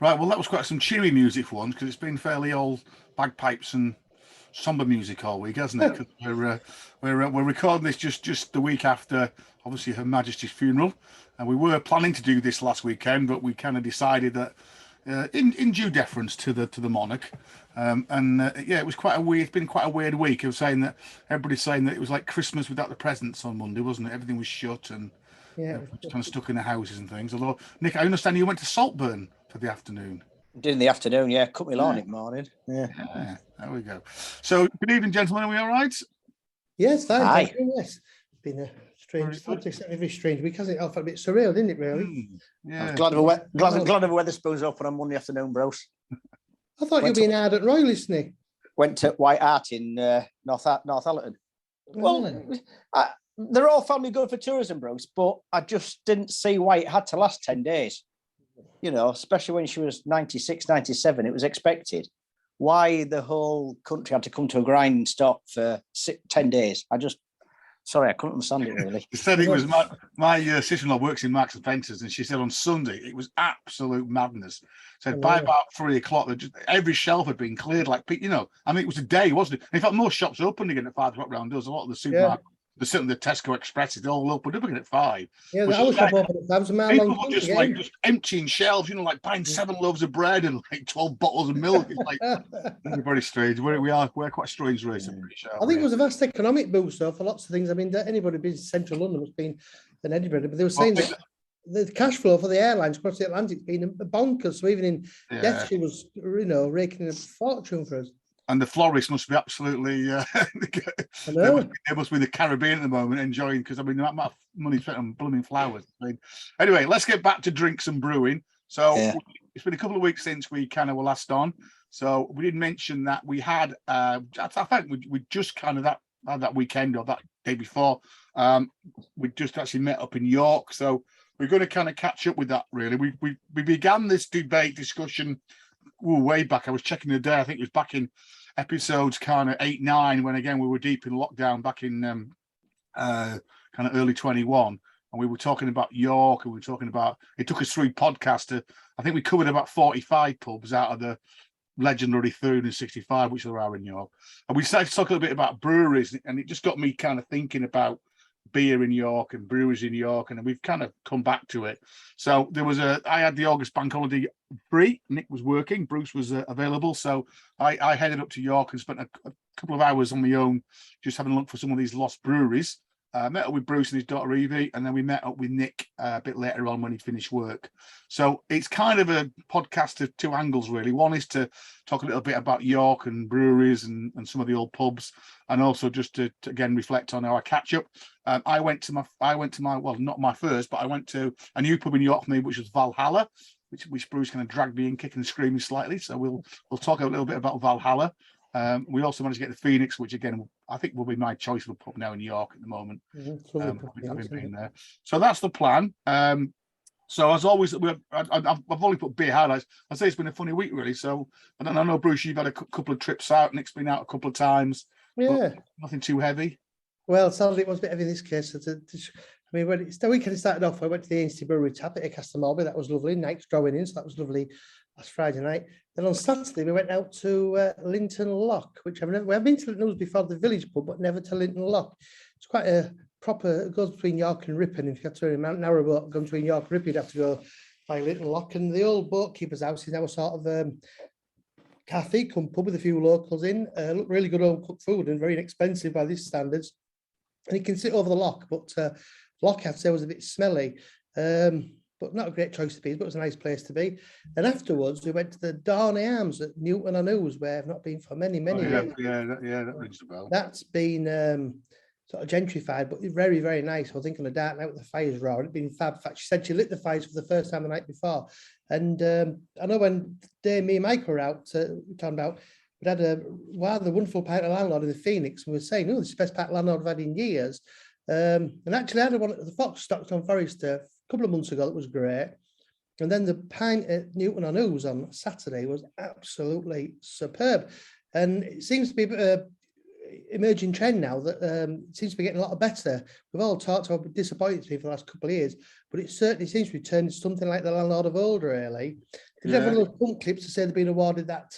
Right, well, that was quite some cheery music for once, because it's been fairly old bagpipes and somber music all week, hasn't it? 'Cause we're recording this just the week after, obviously, Her Majesty's funeral, and we were planning to do this last weekend, but we kind of decided that, in due deference to the monarch, yeah, it was quite a weird. It's been quite a weird week. I was saying that everybody's saying that it was like Christmas without the presents on Monday, wasn't it? Everything was shut and Yeah, everyone was kind of stuck in the houses and things. Although, Nick, I understand you went to Saltburn for the afternoon. Did in the afternoon, yeah. Cut me lawn in the morning. Yeah, there we go. So, good evening, gentlemen. Are we all right? yes, fine. Aye. Thank you. Yes, it's been a strange, Very good. a very strange week, hasn't it? I felt a bit surreal, didn't it? Really. I Yeah. was glad of a Weatherspoons open on Monday afternoon, bros. I thought you'd be an ardent royalist, Nick. Went to White Hart in Northallerton. Well, they're all family good for tourism, bros, but I just didn't see why it had to last 10 days. You know, especially when she was 96, 97, it was expected. Why the whole country had to come to a grinding stop for 10 days? I couldn't understand it really. She said it was my sister-in-law works in Marks and Spencer's, and she said on Sunday it was absolute madness. Said by about 3 o'clock, every shelf had been cleared. Like, you know, I mean, it was a day, wasn't it? In fact, most shops opened again at 5 o'clock round us. A lot of the supermarkets, the Tesco Expresses, they all opened up again at 5. Yeah, the house shop opened at 5. People were just emptying shelves, you know, like buying 7 loaves of bread and like 12 bottles of milk. It's like very strange. We're quite a strange race, I'm pretty sure. I think it was a vast economic boost though, for lots of things. I mean, anybody been central London must been in Edinburgh, but they were saying that the cash flow for the airlines across the Atlantic's been bonkers. So even in death, she was, you know, raking a fortune for us. And the florists must be absolutely, they must be in the Caribbean at the moment enjoying, because I mean, that amount of money spent on blooming flowers. I mean, anyway, let's get back to drinks and brewing. So it's been a couple of weeks since we kind of were last on. So we did mention that we had, I think we just kind of that weekend or that day before, we just actually met up in York. So we're going to kind of catch up with that, really. We began this discussion way back. I was checking the day. I think it was back in episodes kind of 8, 9, when again we were deep in lockdown back in kind of early 21, and we were talking about York, and we were talking about, it took us 3 podcasts I think we covered about 45 pubs out of the legendary 365 which there are in York, and we started to talk a little bit about breweries, and it just got me kind of thinking about beer in York and breweries in York, and we've kind of come back to it. So I had the August bank holiday free. Nick was working, Bruce was available, so I headed up to York and spent a couple of hours on my own just having a look for some of these lost breweries. Met up with Bruce and his daughter Evie, and then we met up with Nick a bit later on when he finished work. So it's kind of a podcast of 2 angles, really. One is to talk a little bit about York and breweries and some of the old pubs, and also just to again reflect on our catch up. I went to my well, not my first, but I went to a new pub in York for me, which was Valhalla, which Bruce kind of dragged me in, kicking and screaming slightly. So we'll talk a little bit about Valhalla. We also managed to get the Phoenix, which again I think will be my choice of a pub now in York at the moment. Having been there, so that's the plan. So as always, I've only put beer highlights. I'd say it's been a funny week, really. So I know, Bruce, you've had a couple of trips out. Nick's been out a couple of times. Yeah, nothing too heavy. Well, sadly, it was a bit heavy in this case. I mean, when the weekend started off, I went to the Majestys Brewery tap at Castamorby. That was lovely. Night's drawing in, so that was lovely last Friday night. Then on Saturday, we went out to Linton Lock, which we have been to Linton Lock before, the village pub, but never to Linton Lock. It's quite a proper, it goes between York and Ripon. If you have to a narrow boat going between York and Ripon, you'd have to go by Linton Lock. And the old boatkeeper's house is now a sort of cafe cum pub with a few locals in. Look, really good home cooked food and very inexpensive by these standards. And you can sit over the lock, but lock, I'd say, was a bit smelly. But not a great choice to be, but it was a nice place to be. And afterwards, we went to the Darnay Arms at Newton-on-Ouse, where I've not been for many years. That rings a bell. That's been sort of gentrified, but very, very nice. I think on a dark night with the fires roaring, it'd been fab. In fact, she said she lit the fires for the first time the night before. And I know when me and Mike were out talking about, we had a rather wonderful pint of landlord in the Phoenix, and we were saying, this is the best pint of landlord I've had in years. And actually, I had one at the Fox Stockton Forester a couple of months ago that was great. And then the pint at Newton-on-Ouse on Saturday was absolutely superb. And it seems to be a emerging trend now that it seems to be getting a lot better. We've all talked about disappointed for the last couple of years, but it certainly seems to be turned into something like the landlord of old, really. Did you have a little pump clips to say they've been awarded that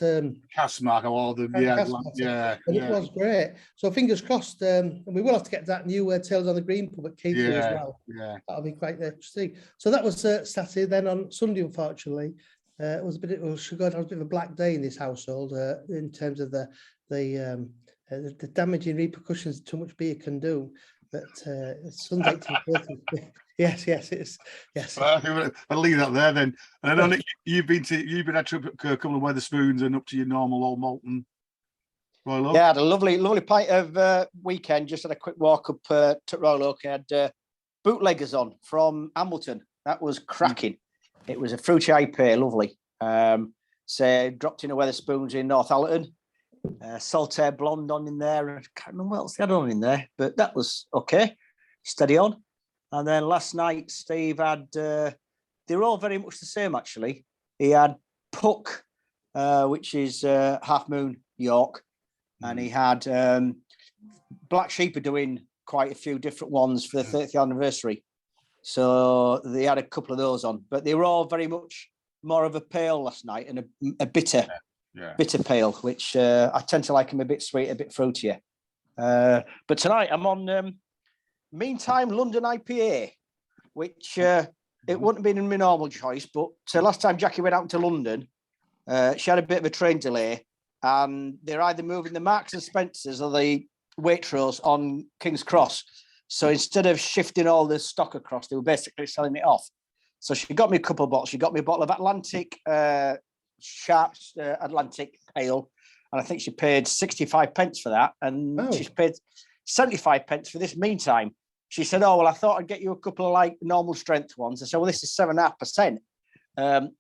cast mark or all the and it was great. So fingers crossed, and we will have to get that new Tales on the Green pub at Keighley as well. Yeah, that'll be quite interesting. So that was Saturday. Then on Sunday, unfortunately, it was a bit of a black day in this household in terms of the damaging repercussions too much beer can do. But Sunday 1830. Yes, it's yes. Well, I'll leave that there then. And I know Nick, you've been a trip a couple of Wetherspoons and up to your normal old Malton. Royal Oak. Yeah, I had a lovely pint of weekend. Just had a quick walk up to Royal Oak. I had bootleggers on from Hamilton. That was cracking. It was a fruity IPA, lovely. So dropped in a Wetherspoons in Northallerton. Saltaire Blonde on in there. I can't remember what else they had on in there, but that was okay. Steady on. And then last night, Steve had, they were all very much the same, actually. He had Puck, which is Half Moon York. And he had Black Sheep are doing quite a few different ones for the 30th anniversary. So they had a couple of those on, but they were all very much more of a pale last night and a bitter. Bitter pale, which I tend to like them a bit sweet, a bit fruitier. But tonight I'm on Meantime London IPA, which it wouldn't have been my normal choice, but last time Jackie went out to London, she had a bit of a train delay, and they're either moving the Marks and Spencers or the Waitrose on King's Cross. So instead of shifting all the stock across, they were basically selling it off. So she got me a couple of bottles. She got me a bottle of Atlantic Sharps Atlantic Ale, and I think she paid 65 pence for that, and she's paid 75 pence for this. Meantime, she said, "Oh well, I thought I'd get you a couple of like normal strength ones." I said, "Well, this is 7.5%."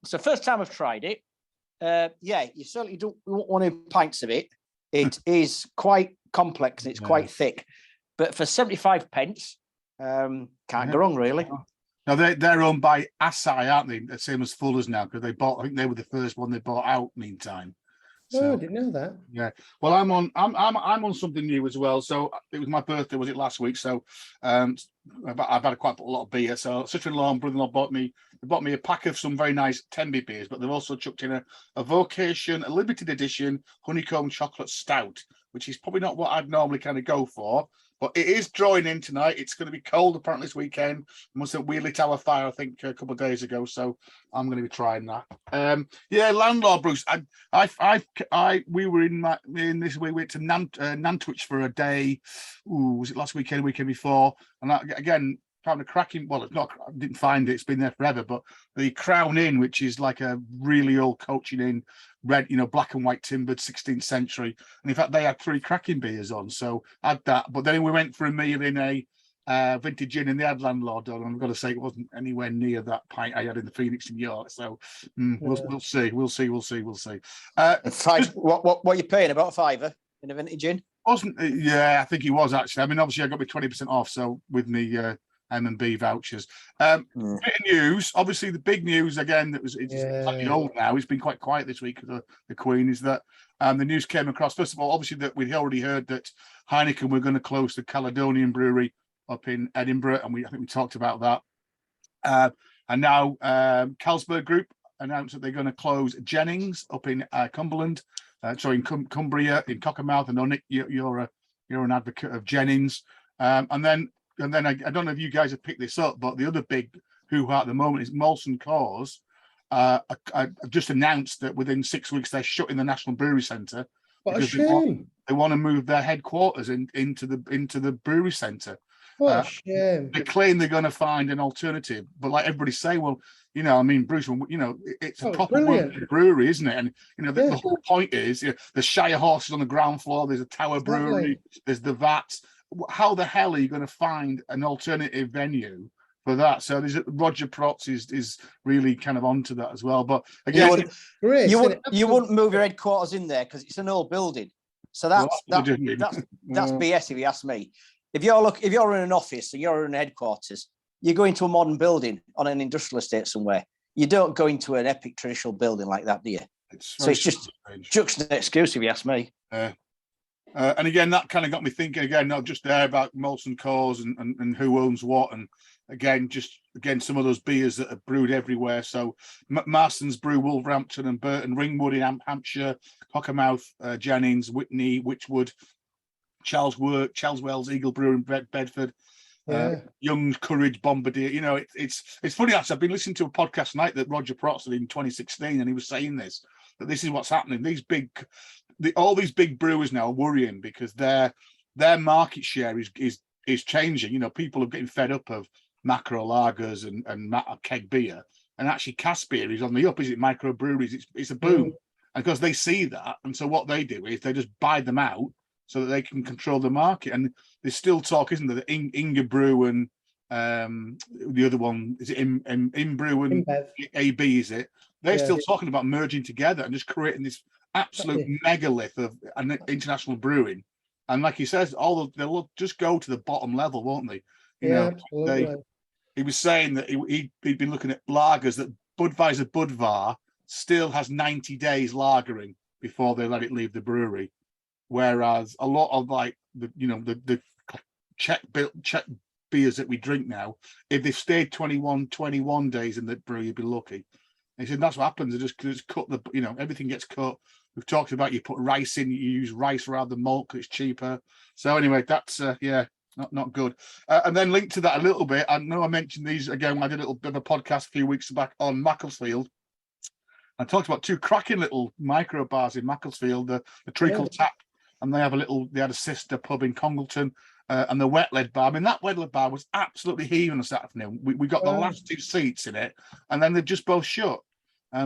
So first time I've tried it. You certainly don't want 1 pints of it. It is quite complex and it's quite thick, but for 75 pence, can't go wrong really. Now they're owned by Assai, aren't they? The same as Fuller's now, because I think they were the first one they bought out. Meantime, so, I didn't know that. Yeah, well, I'm on something new as well. So it was my birthday, was it last week? So I've had quite a lot of beer. So sister-in-law and brother-in-law bought me a pack of some very nice Tenby beers, but they've also chucked in a Vocation, a limited edition honeycomb chocolate stout, which is probably not what I'd normally kind of go for. But it is drawing in tonight. It's going to be cold apparently this weekend. We lit our fire, I think, a couple of days ago. So I'm going to be trying that. Landlord Bruce. We were in this week. We went to Nantwich for a day. Was it last weekend? Weekend before? And again, found a cracking. Well, it's not. I didn't find it. It's been there forever. But the Crown Inn, which is like a really old coaching inn, red, black and white timbered, 16th century. And in fact, they had 3 cracking beers on. So I had that. But then we went for a meal in a vintage inn, and they had Landlord on. And I've got to say, it wasn't anywhere near that pint I had in the Phoenix in York. So we'll see. We'll see. What are you paying? About £5 in a vintage inn? Wasn't? I think he was actually. I mean, obviously, I got me 20% off. So with me M&B vouchers. Bit of news. Obviously, the big news again that it's slightly old now. It's been quite quiet this week because of the Queen. Is that the news came across? First of all, obviously that we'd already heard that Heineken were going to close the Caledonian Brewery up in Edinburgh, and I think we talked about that. And now Carlsberg Group announced that they're going to close Jennings up in Cumberland. In Cumbria, in Cockermouth. I know Nick, you're an advocate of Jennings, and then I don't know if you guys have picked this up, but the other big hoo-ha at the moment is Molson Coors. I've just announced that within 6 weeks they're shutting the National Brewery Centre. What a shame! They want to move their headquarters into the brewery centre. What a shame! They claim they're going to find an alternative, but like everybody say, well, Bruce, it's a proper brewery, isn't it? And the whole point is, the Shire Horses on the ground floor. There's a Tower Brewery. There's the Vats. How the hell are you going to find an alternative venue for that? So there's Roger Protz is really kind of onto that as well. But again, you wouldn't move your headquarters in there because it's an old building. So that's BS if you ask me. If you're in an office and you're in headquarters, you go into a modern building on an industrial estate somewhere. You don't go into an epic traditional building like that, do you? It's just an excuse if you ask me. And again, that kind of got me thinking again, not just there about Molson Coors and who owns what. And again, just again, some of those beers that are brewed everywhere. So Marston's Brew, Wolverhampton and Burton, Ringwood in Hampshire, Cockermouth, Jennings, Whitney, Wychwood, Charleswell's, Eagle Brewer in Bedford, Young's, Courage, Bombardier. You know, it's funny actually. I've been listening to a podcast tonight that Roger Protz did in 2016, and he was saying that this is what's happening. All these big brewers now are worrying because their market share is changing. You know, people are getting fed up of macro lagers and keg beer, and actually cask beer is on the up. Is it micro breweries? It's a boom, and because they see that, and so what they do is they just buy them out so that they can control the market. And there's still talk, isn't there? Inga Brew and the other one, is it Inbrew and AB? Is it? They're still talking about merging together and just creating this absolute megalith of an international brewing. And like he says, they'll just go to the bottom level, won't they? You know, he was saying that he'd been looking at lagers that Budvar still has 90 days lagering before they let it leave the brewery, whereas a lot of like the Czech beers that we drink now, if they've stayed 21 days in the brewery, you'd be lucky. And he said that's what happens. They just cut everything gets cut. We've talked about you put rice in, you use rice rather than malt because it's cheaper. So anyway, that's not good. And then linked to that a little bit, I know I mentioned these again. I did a little bit of a podcast a few weeks back on Macclesfield. I talked about two cracking little micro bars in Macclesfield, the Treacle Tap, and they had a sister pub in Congleton, and the Wet Lead Bar. I mean, that Wet Lead Bar was absolutely heaving this afternoon. We got the last two seats in it, and then they've just both shut.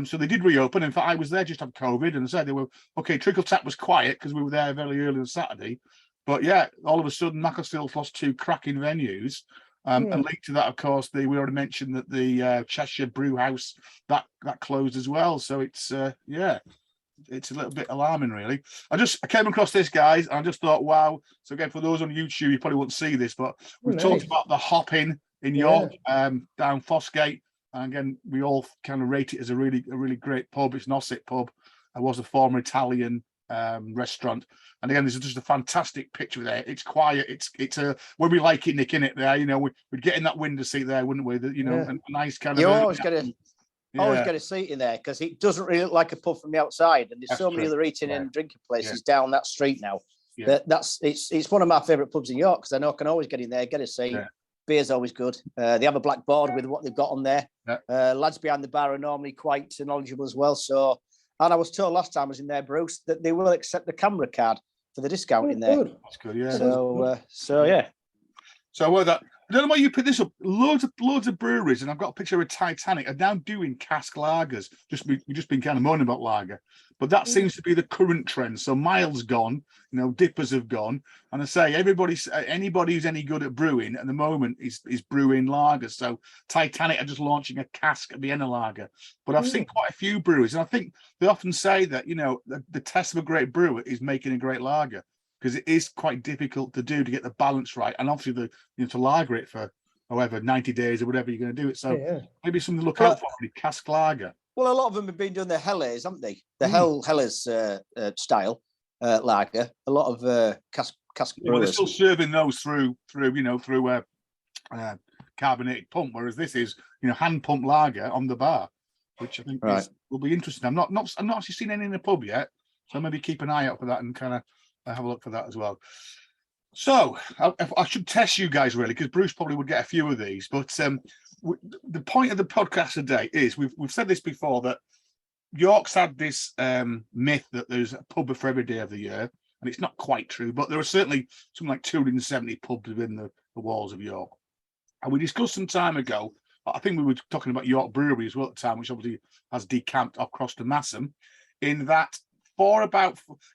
So they did reopen. In fact, I was there just had COVID, and I said they were okay. Treacle Tap was quiet because we were there very early on Saturday, but yeah, all of a sudden Macclesfield's lost two cracking venues. And linked to that, of course, we already mentioned that the Cheshire Brew House that closed as well. So it's a little bit alarming, really. I came across this, guys, and I just thought, wow. So again, for those on YouTube, you probably won't see this, but we've talked about the Hop in York, down Fossgate. And again, we all kind of rate it as a really great pub. It's an Ossett pub. It was a former Italian restaurant. And again, there's just a fantastic picture there. It's quiet. It's when we like it, Nick, in it there. You know, we'd get in that window seat there, wouldn't we? A nice kind of. You always get a seat in there because it doesn't really look like a pub from the outside. And there's so many other eating and drinking places down that street now. Yeah. It's one of my favourite pubs in York because I know I can always get in there, get a seat. Yeah. Beer's always good. They have a black board with what they've got on there. Yeah. Lads behind the bar are normally quite knowledgeable as well. So, and I was told last time I was in there, Bruce, that they will accept the camera card for the discount in there. Good. That's good, yeah. So yeah. So I don't know why you put this up. Loads of breweries, and I've got a picture of Titanic, are now doing cask lagers. We've just been kind of moaning about lager, but that seems to be the current trend. So Miles gone, dippers have gone, and I say anybody who's any good at brewing at the moment is brewing lagers. So Titanic are just launching a cask at Vienna lager, but I've seen quite a few breweries, and I think they often say that the test of a great brewer is making a great lager, because it is quite difficult to do to get the balance right, and obviously to lager it for however 90 days or whatever you're going to do it. So maybe something to look out for, cask lager. Well, a lot of them have been doing the Helles, haven't they? The Helles style lager. A lot of cask brewers. Well, they're still serving those through carbonated pump, whereas this is hand pump lager on the bar, which I think will be interesting. I'm not actually seen any in the pub yet, so maybe keep an eye out for that and kind of have a look for that as well. So I should test you guys really, because Bruce probably would get a few of these. But the point of the podcast today is we've said this before, that York's had this myth that there's a pub for every day of the year, and it's not quite true. But there are certainly something like 270 pubs within the walls of York. And we discussed some time ago, I think we were talking about York Brewery as well at the time, which obviously has decamped across to Massam, in that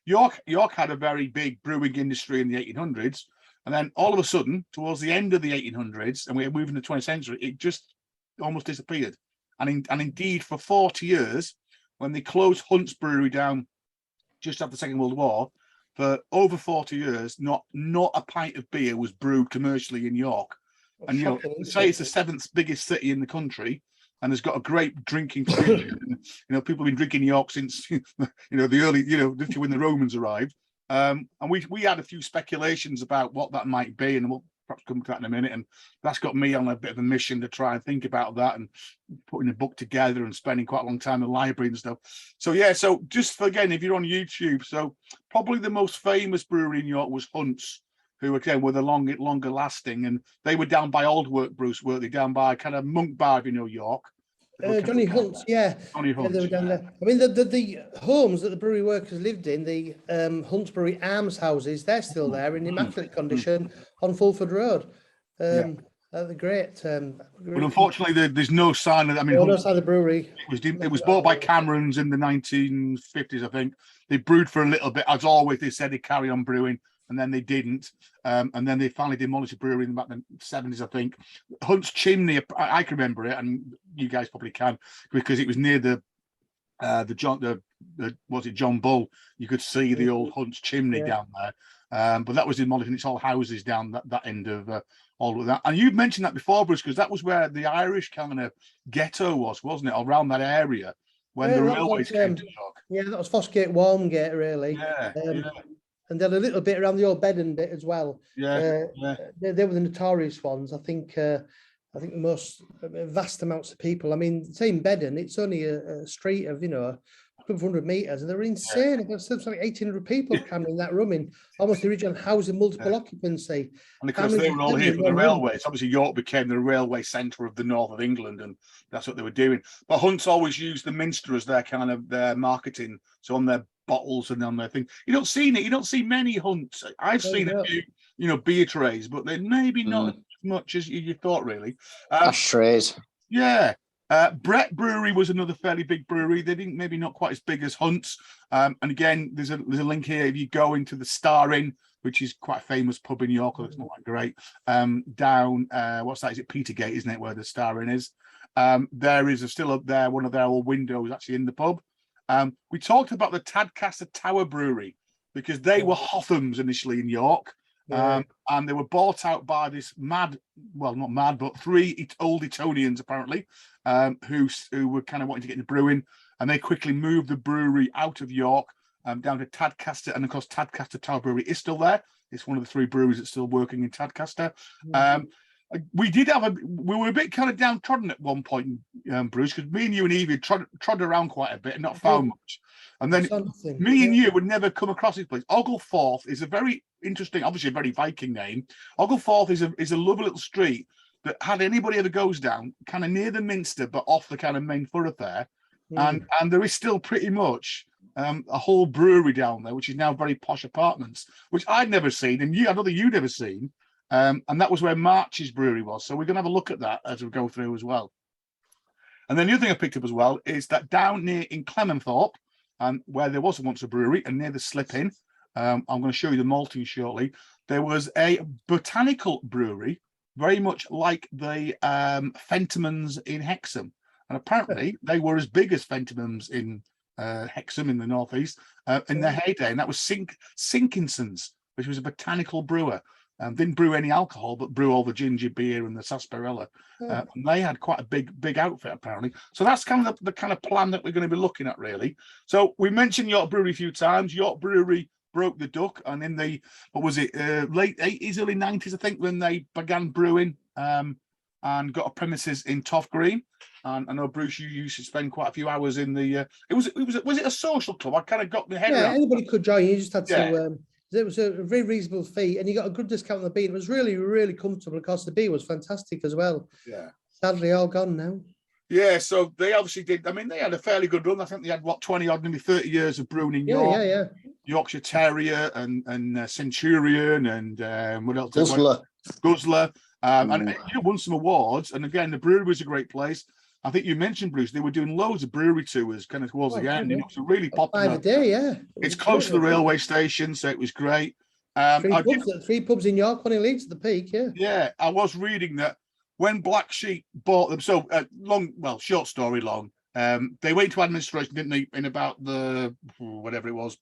York had a very big brewing industry in the 1800s, and then all of a sudden, towards the end of the 1800s, and we're moving to the 20th century, it just almost disappeared. And indeed, for 40 years, when they closed Hunt's Brewery down just after the Second World War, for over 40 years, not a pint of beer was brewed commercially in York. And say it's the 7th biggest city in the country, and has got a great drinking tradition. People have been drinking York since the early, literally when the Romans arrived. And we had a few speculations about what that might be, and perhaps come to that in a minute. And that's got me on a bit of a mission to try and think about that and putting a book together and spending quite a long time in the library and stuff. So yeah, so just for, again, if you're on YouTube, so probably the most famous brewery in York was Hunt's, who again were the longer lasting, and they were down by Old Work, Bruce, weren't they? Down by kind of Monk Bar, if you know York. Johnny Hunt's, yeah. Johnny Hunt's, they were down there. I mean, the homes that the brewery workers lived in, the Hunt's Brewery Arms houses, they're still there in immaculate condition on Fulford Road. They're great. But unfortunately, there's no sign of. I mean, no sign of the brewery. It was bought by Camerons in the 1950s, I think. They brewed for a little bit, as always. They said they'd carry on brewing, and then they didn't. And then they finally demolished the brewery in about the 70s, I think. Hunt's Chimney, I can remember it, and you guys probably can, because it was near the John Bull. You could see the old Hunt's Chimney down there. But that was demolished, and it's all houses down that end of all of that. And you mentioned that before, Bruce, because that was where the Irish kind of ghetto was, wasn't it? Around that area when the railways came to York. Yeah, that was Fossgate, Warmgate, really. Yeah, and then a little bit around the old Bedden bit as well. Yeah, They were the notorious ones. I think the most vast amounts of people. I mean, same Bedden, it's only a street of, a couple of 100 meters, and they were insane. I've got something like 1,800 people crammed in that room, in almost the original housing multiple occupancy. And because they were all here from the railways, obviously York became the railway centre of the north of England, and that's what they were doing. But Hunt's always used the Minster as their kind of their marketing. So on their bottles and on their thing, you don't see many Hunts. I've seen a few, beer trays, but they're maybe not as much as you thought, really. Ashtrays. Yeah. Brett Brewery was another fairly big brewery. They didn't, maybe not quite as big as Hunt's. And again, there's a link here. If you go into the Star Inn, which is quite a famous pub in York, it's not that great. Down, what's that? Is it Petergate, isn't it, where the Star Inn is? There is still up there, one of their old windows actually in the pub. We talked about the Tadcaster Tower Brewery because they were Hothams initially in York. And they were bought out by this not mad, but three old Etonians apparently, who were kind of wanting to get into brewing, and they quickly moved the brewery out of York down to Tadcaster, and of course Tadcaster Tower Brewery is still there. It's one of the three breweries that's still working in Tadcaster. We were a bit kind of downtrodden at one point, Bruce, because me and you and Evie trod around quite a bit and not found much. And then me and you would never come across this place. Oglethorpe is a very interesting, obviously a very Viking name. Oglethorpe is a lovely little street that had anybody ever goes down, kind of near the Minster, but off the kind of main thoroughfare. And there is still pretty much a whole brewery down there, which is now very Posh Apartments, which I'd never seen, and I don't think you'd ever seen. And that was where March's brewery was. So we're going to have a look at that as we go through as well. And then the other thing I picked up as well is that down near in Clementhorpe, where there was once a brewery, and near the Slip Inn, I'm going to show you the malting shortly, there was a botanical brewery, very much like the Fentimans in Hexham. And apparently they were as big as Fentimans in Hexham in the northeast in their heyday. And that was Sinkinson's, which was a botanical brewer. Didn't brew any alcohol, but brew all the ginger beer and the sarsaparilla. And they had quite a big outfit, apparently. So that's kind of the kind of plan that we're going to be looking at, really. So we mentioned York Brewery a few times. York Brewery broke the duck, and in the, late 80s, early 90s, I think, when they began brewing and got a premises in Toff Green. And I know, Bruce, you used to spend quite a few hours in the, was it a social club? I kind of got my head around. Anybody could join. You just had to... It was a very reasonable fee, and you got a good discount on the beer. It was really, really comfortable. Of course, the beer was fantastic as well. Yeah. Sadly, all gone now. Yeah, so they obviously did. I mean, they had a fairly good run. I think they had 20 odd, maybe 30 years of brewing in York. Yeah. Yorkshire Terrier and Centurion and what else? Guzzler. And won some awards. And again, the brewery was a great place. I think you mentioned, Bruce, they were doing loads of brewery tours kind of towards the end. And it was a really popular. 5 a day, yeah. It's close to the railway station, so it was great. Three pubs in York, one in Leeds at the peak, yeah. Yeah, I was reading that when Black Sheep bought them, so short story long, they went to administration, didn't they, in about the, whatever it was,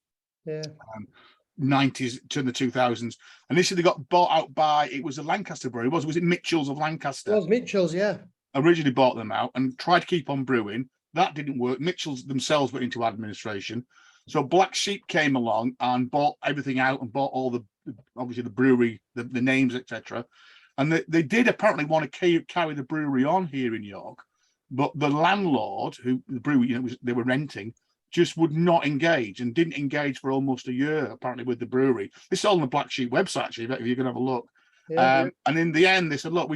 90s to the 2000s. Initially, they got bought out by, it was a Lancaster brewery, was it Mitchell's of Lancaster? It was Mitchell's, yeah. Originally bought them out and tried to keep on brewing. That didn't work. Mitchell's themselves went into administration. So Black Sheep came along and bought everything out and bought all the, obviously the brewery, the names, etc. And they did apparently want to carry the brewery on here in York, but the landlord, who the brewery, they were renting, just would not engage and didn't engage for almost a year, apparently, with the brewery. This is all on the Black Sheep website, actually, if you can have a look. And in the end, they said, look,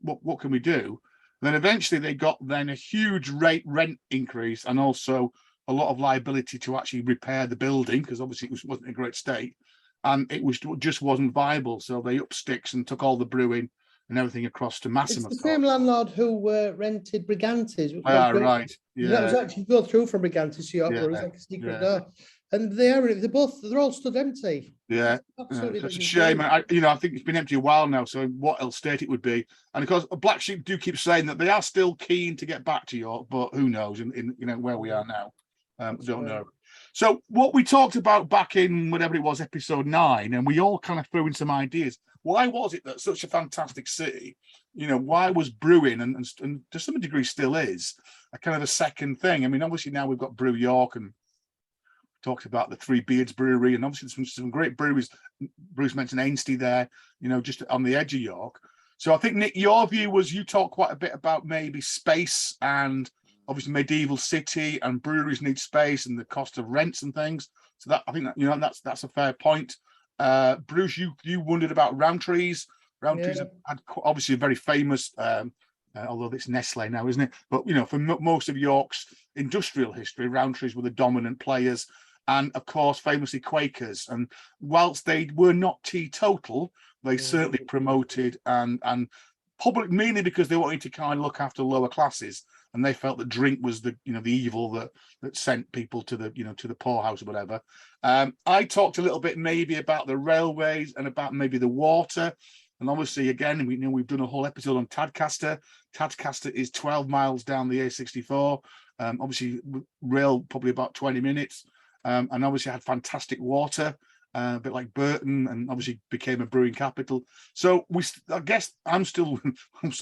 what can we do? And then eventually they got then a huge rent increase and also a lot of liability to actually repair the building, because obviously it wasn't in a great state. And it just wasn't viable. So they upped sticks and took all the brewing and everything across to Massimo. It's the same landlord who rented Briganti's. Right. Yeah. That was actually go through from Briganti's to York, where it was like a secret door. And they're all stood empty. Yeah. Absolutely. It's a shame. I think it's been empty a while now. So what else state it would be? And of course, Black Sheep do keep saying that they are still keen to get back to York, but who knows in where we are now. Don't know. So what we talked about back in whatever it was, episode 9, and we all kind of threw in some ideas. Why was it that such a fantastic city, why was brewing and to some degree still is a kind of a second thing? I mean, obviously now we've got Brew York and talked about the Three Beards Brewery, and obviously some great breweries. Bruce mentioned Ainsty there, just on the edge of York. So I think, Nick, your view was you talked quite a bit about maybe space and obviously medieval city, and breweries need space and the cost of rents and things. So that I think that that's a fair point. Bruce, you wondered about Rowntree's. Rowntree's had obviously a very famous, although it's Nestle now, isn't it? But for most of York's industrial history, Rowntree's were the dominant players, and of course, famously Quakers. And whilst they were not teetotal, they certainly promoted and public, mainly because they wanted to kind of look after lower classes. And they felt that drink was the the evil that sent people to the to the poorhouse or whatever. I talked a little bit maybe about the railways and about maybe the water, and obviously again we've done a whole episode on Tadcaster. Tadcaster is 12 miles down the A64. Obviously rail probably about 20 minutes, and obviously had fantastic water. A bit like Burton, and obviously became a brewing capital. So I guess I'm still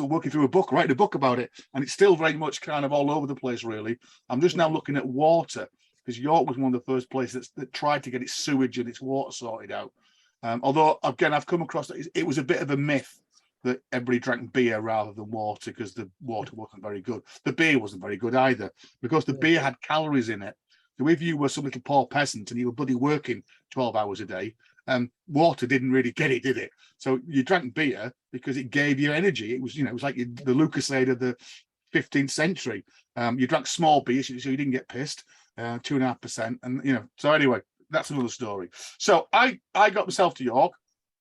working through writing a book about it, and it's still very much kind of all over the place, really. I'm just now looking at water, because York was one of the first places that tried to get its sewage and its water sorted out. Although, again, I've come across that it was a bit of a myth that everybody drank beer rather than water, because the water wasn't very good. The beer wasn't very good either, because the beer had calories in it. So if you were some little poor peasant and you were bloody working 12 hours a day, water didn't really get it, did it? So you drank beer because it gave you energy. It was, it was like the Lucasade of the 15th century. You drank small beer, so you didn't get pissed, 2.5%. And, so anyway, that's another story. So I got myself to York.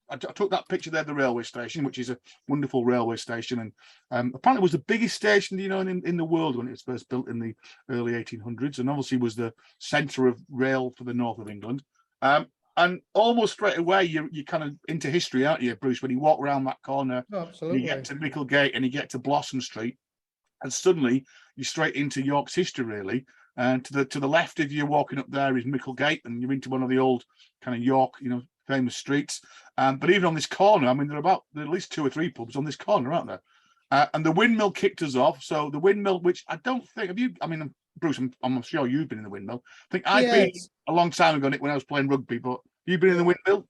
I took that picture there of the railway station, which is a wonderful railway station, and apparently was the biggest station, in the world when it was first built in the early 1800s, and obviously was the centre of rail for the north of England. And almost straight away, you're kind of into history, aren't you, Bruce? When you walk around that corner, absolutely, you get to Micklegate and you get to Blossom Street, and suddenly you're straight into York's history, really. And to the left of you walking up there is Micklegate, and you're into one of the old kind of York, famous streets. But even on this corner, I mean, there are at least 2 or 3 pubs on this corner, aren't there? And the Windmill kicked us off. So the Windmill, which I don't think, Bruce, I'm sure you've been in the Windmill. I think I've been a long time ago, Nick, when I was playing rugby, but you've been in the Windmill?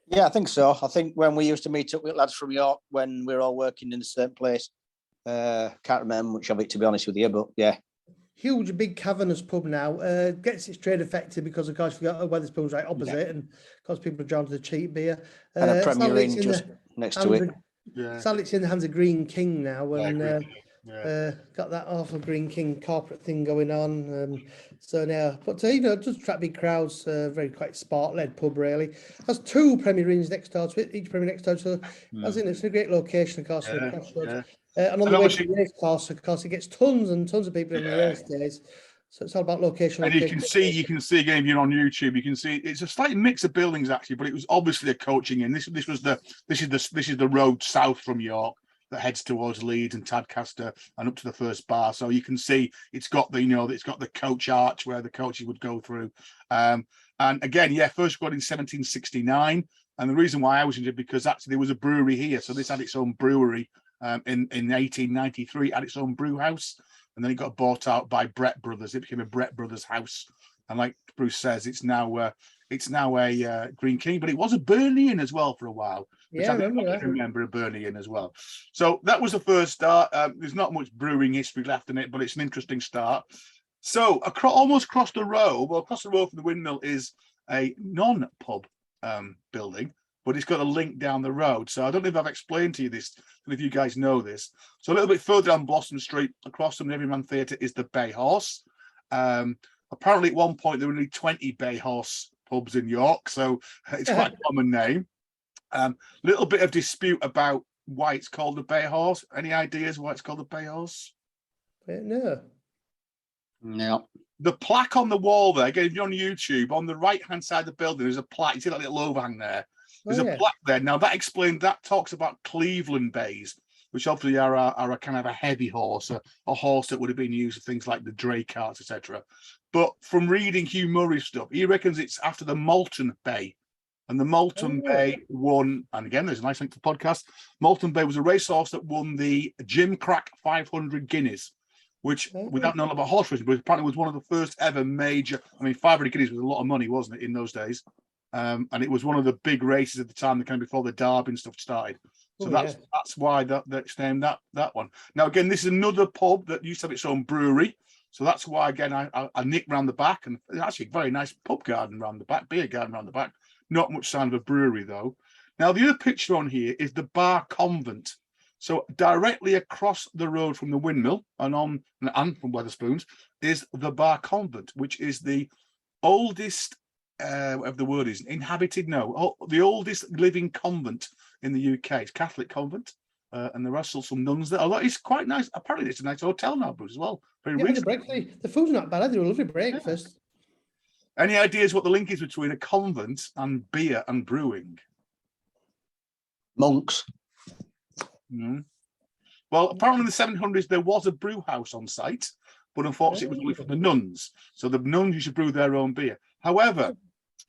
Yeah, I think so. I think when we used to meet up with lads from York, when we were all working in the same place, can't remember much of it, to be honest with you, but yeah. Huge, big cavernous pub now. Gets its trade affected because, of course, you got Wetherspoon's right opposite, and of course, people are drawn to the cheap beer. And a Premier Inn just next to it. Sadly, it's in the hands of Green King now, and got that awful Green King corporate thing going on. So now, but it does attract big crowds. Very quite sport-led pub, really. Has 2 Premier Inns next door to it, each Premier next door to it. It's a great location, of course, for the crossroads. And on the way to the race course, of course, it gets tons and tons of people in the race days. So it's all about location. And you can see again, if you're on YouTube, you can see it's a slight mix of buildings actually, but it was obviously a coaching inn. This is the road south from York that heads towards Leeds and Tadcaster and up to the first bar. So you can see it's got the coach arch where the coaches would go through. And again, first got in 1769. And the reason why I was interested because actually there was a brewery here, so this had its own brewery. In 1893, had its own brew house, and then it got bought out by Brett Brothers. It became a Brett Brothers house, and like Bruce says, it's now a Green King, but it was a Burnian as well for a while. which Yeah, I think remember I that. remember Bernie in as well. So that was the first start. There's not much brewing history left in it, but it's an interesting start. So almost across the road, across the road from the windmill is a non-pub building, but it's got a link down the road. So I don't know if I've explained to you this, and if you guys know this. So a little bit further down Blossom Street, across from the Everyman Theatre, is the Bay Horse. Apparently, at one point, there were only 20 Bay Horse pubs in York, so it's quite a common name. Little bit of dispute about why it's called the Bay Horse. Any ideas why it's called the Bay Horse? No. No. The plaque on the wall there, again, if you're on YouTube, on the right-hand side of the building, there's a plaque. You see that little overhang there? There's a plaque there. Now, that talks about Cleveland Bays, which obviously are a kind of a heavy horse, a horse that would have been used for things like the dray carts, etc. But from reading Hugh Murray stuff, he reckons it's after the Moulton Bay. And the Moulton Bay won, and again, there's a nice link to the podcast. Moulton Bay was a racehorse that won the Jim Crack 500 Guineas, which, without knowing about horse racing, but apparently was one of the first ever major. I mean, 500 Guineas was a lot of money, wasn't it, in those days? And it was one of the big races at the time, kind of before the Derby and stuff started. So that's why that's named that one. Now, again, this is another pub that used to have its own brewery. So that's why, again, I nicked round the back, and actually a very nice pub garden round the back, beer garden round the back. Not much sign of a brewery, though. Now, the other picture on here is the Bar Convent. So directly across the road from the windmill and from Wetherspoons is the Bar Convent, which is the oldest, whatever the word is, the oldest living convent in the UK. It's Catholic convent, and there are still some nuns there. Although it's quite nice. Apparently, it's a nice hotel now, Bruce, as well. Very the food's not bad. I do a lovely breakfast. Yeah. Any ideas what the link is between a convent and beer and brewing? Monks. Mm. Well, apparently in the 700s, there was a brew house on site, but unfortunately it was only for the nuns. So the nuns used to brew their own beer. However,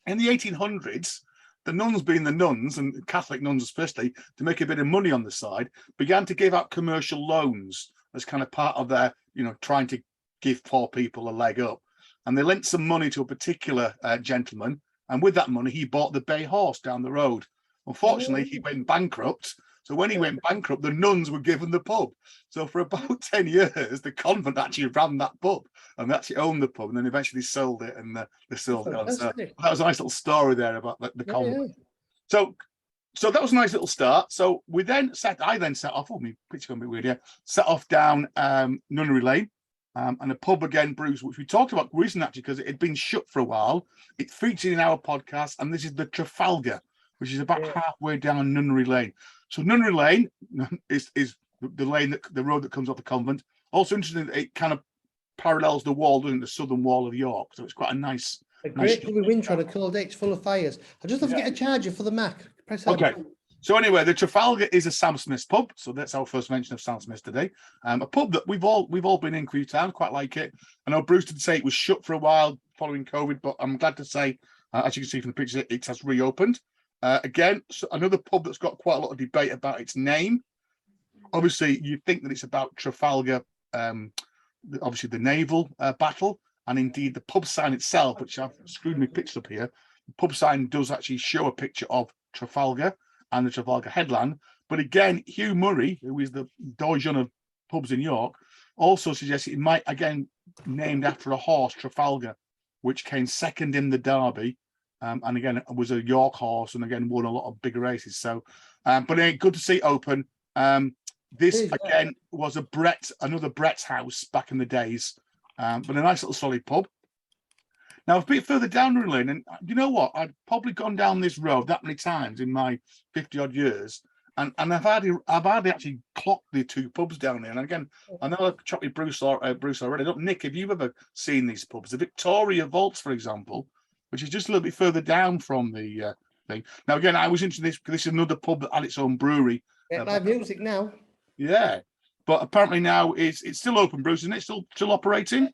in the 1800s, the nuns, being the nuns, and Catholic nuns especially, to make a bit of money on the side, began to give out commercial loans as kind of part of their, trying to give poor people a leg up. And they lent some money to a particular gentleman, and with that money, he bought the Bay Horse down the road. Unfortunately, he went bankrupt. So when he went bankrupt, the nuns were given the pub. So for about 10 years, the convent actually ran that pub and they actually owned the pub, and then eventually sold it, and they sold it on. So that was a nice little story there about the convent. So that was a nice little start. So I then set off, my picture got a bit weird here, set off down Nunnery Lane. And a pub again, Bruce, which we talked about recently actually, because it had been shut for a while. It featured in our podcast, and this is the Trafalgar, which is about halfway down Nunnery Lane. So Nunnery Lane is the road that comes off the convent. Also interesting that it kind of parallels the wall, doesn't it, the southern wall of York. So it's quite a nice. A great pub in Winter on a cold day. It's full of fires. I just have to get a charger for the Mac. Okay. So anyway, the Trafalgar is a Sam Smith's pub. So that's our first mention of Sam Smith's today. A pub that we've all been in Queen's Town, quite like it. I know Bruce did say it was shut for a while following COVID, but I'm glad to say, as you can see from the picture, it has reopened. Again, so another pub that's got quite a lot of debate about its name. Obviously, you think that it's about Trafalgar, obviously the naval battle, and indeed the pub sign itself, which I've screwed my picture up here. The pub sign does actually show a picture of Trafalgar and the Trafalgar headland. But again, Hugh Murray, who is the Doyen of pubs in York, also suggests it might, again, named after a horse, Trafalgar, which came second in the Derby. And again, it was a York horse, and again, won a lot of big races. So, but good to see it open. This, again, was another Brett's house back in the days, but a nice little solid pub. Now, a bit further down the lane, and you know what? I've probably gone down this road that many times in my 50-odd years, and I've hardly actually clocked the two pubs down here. And again, I know I've chopped with Bruce already. Look, Nick, have you ever seen these pubs? The Victoria Vaults, for example, which is just a little bit further down from the thing. Now, again, I was interested in this because this is another pub that had its own brewery. Live music now. Yeah, but apparently now it's still open, Bruce, isn't it? Still operating?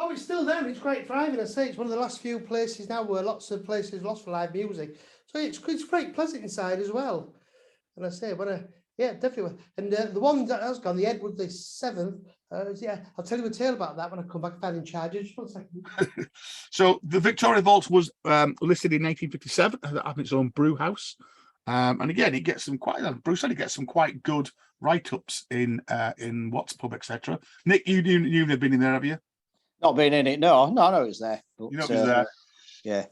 Oh, it's still there. It's quite thriving. I say it's one of the last few places now where lots of places lost for live music. So it's quite pleasant inside as well. And I say, definitely. And the one that has gone, the Edward the 7th, I'll tell you a tale about that when I come back. If I'm in charge, just 1 second. So the Victoria Vaults was listed in 1857, having its own brew house. And again, it gets some quite. Bruce said it gets some quite good write-ups in What's Pub, etc. Nick, you've never been in there, have you? Not been in it. No, I know it was there. But, You know it was there. Yeah.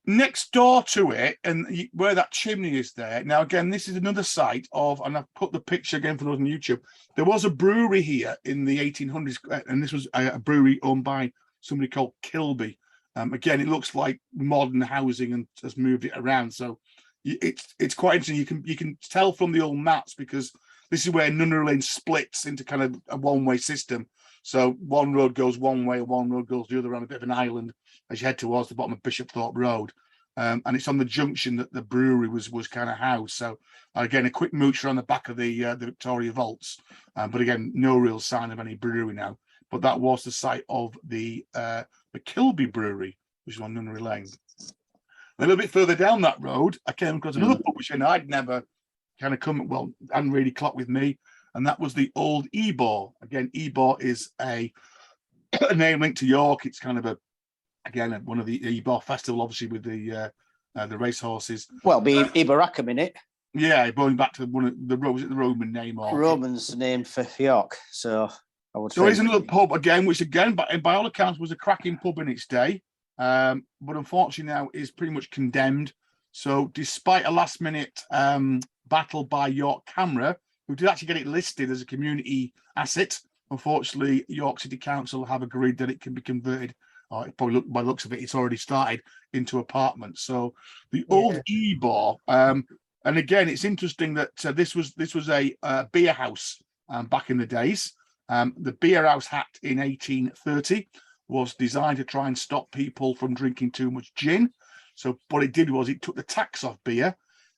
Next door to it, and where that chimney is there. Now, again, this is another site of, and I've put the picture again for those on YouTube. There was a brewery here in the 1800s, and this was a brewery owned by somebody called Kilby. Again, it looks like modern housing and has moved it around. So it's quite interesting. You can tell from the old maps, because this is where Nunnery Lane splits into kind of a one-way system. So one road goes one way, one road goes the other, around a bit of an island as you head towards the bottom of Bishopthorpe Road. And it's on the junction that the brewery was kind of housed. So again, a quick moocher on the back of the Victoria Vaults. But again, no real sign of any brewery now. But that was the site of the Kilby Brewery, which is on Nunnery Lane. A little bit further down that road, I came across another pub which I'd never kind of come, well, hadn't really clocked with me, and that was the Old Ebor. Again, Ebor is a name linked to York. It's kind of one of the Ebor festival, obviously with the racehorses. Well, be Eboracum in it. Yeah, going back to one of the Roman name or Roman's name for York. So I would. So here's another pub again, which again, by all accounts, was a cracking pub in its day. But unfortunately now is pretty much condemned. So despite a last-minute battle by York Camera, who did actually get it listed as a community asset, unfortunately York City Council have agreed that it can be converted, or probably by the looks of it, it's already started, into apartments. So the Old Ebor, and again, it's interesting that this was a beer house back in the days. The Beer House Act in 1830 was designed to try and stop people from drinking too much gin. So what it did was it took the tax off beer,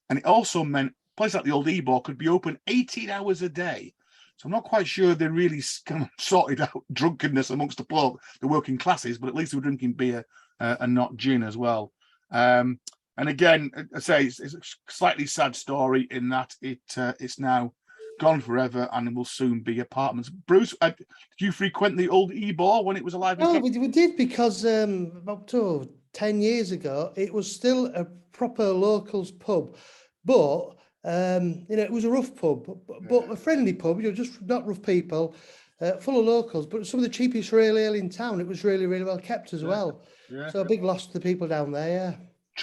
and it also meant places like the Old Ebor could be open 18 hours a day. So I'm not quite sure they really kind of sorted out drunkenness amongst the working classes, but at least they were drinking beer and not gin as well. And again, I say it's a slightly sad story in that it's now gone forever and will soon be apartments. Bruce, did you frequent the Old Ebor when it was alive? No, we did, because about 10 years ago, it was still a proper locals pub, but it was a rough pub, but a friendly pub, just not rough people, full of locals, but some of the cheapest real ale in town. It was really, really well kept as well. Yeah. So a big loss to the people down there, yeah.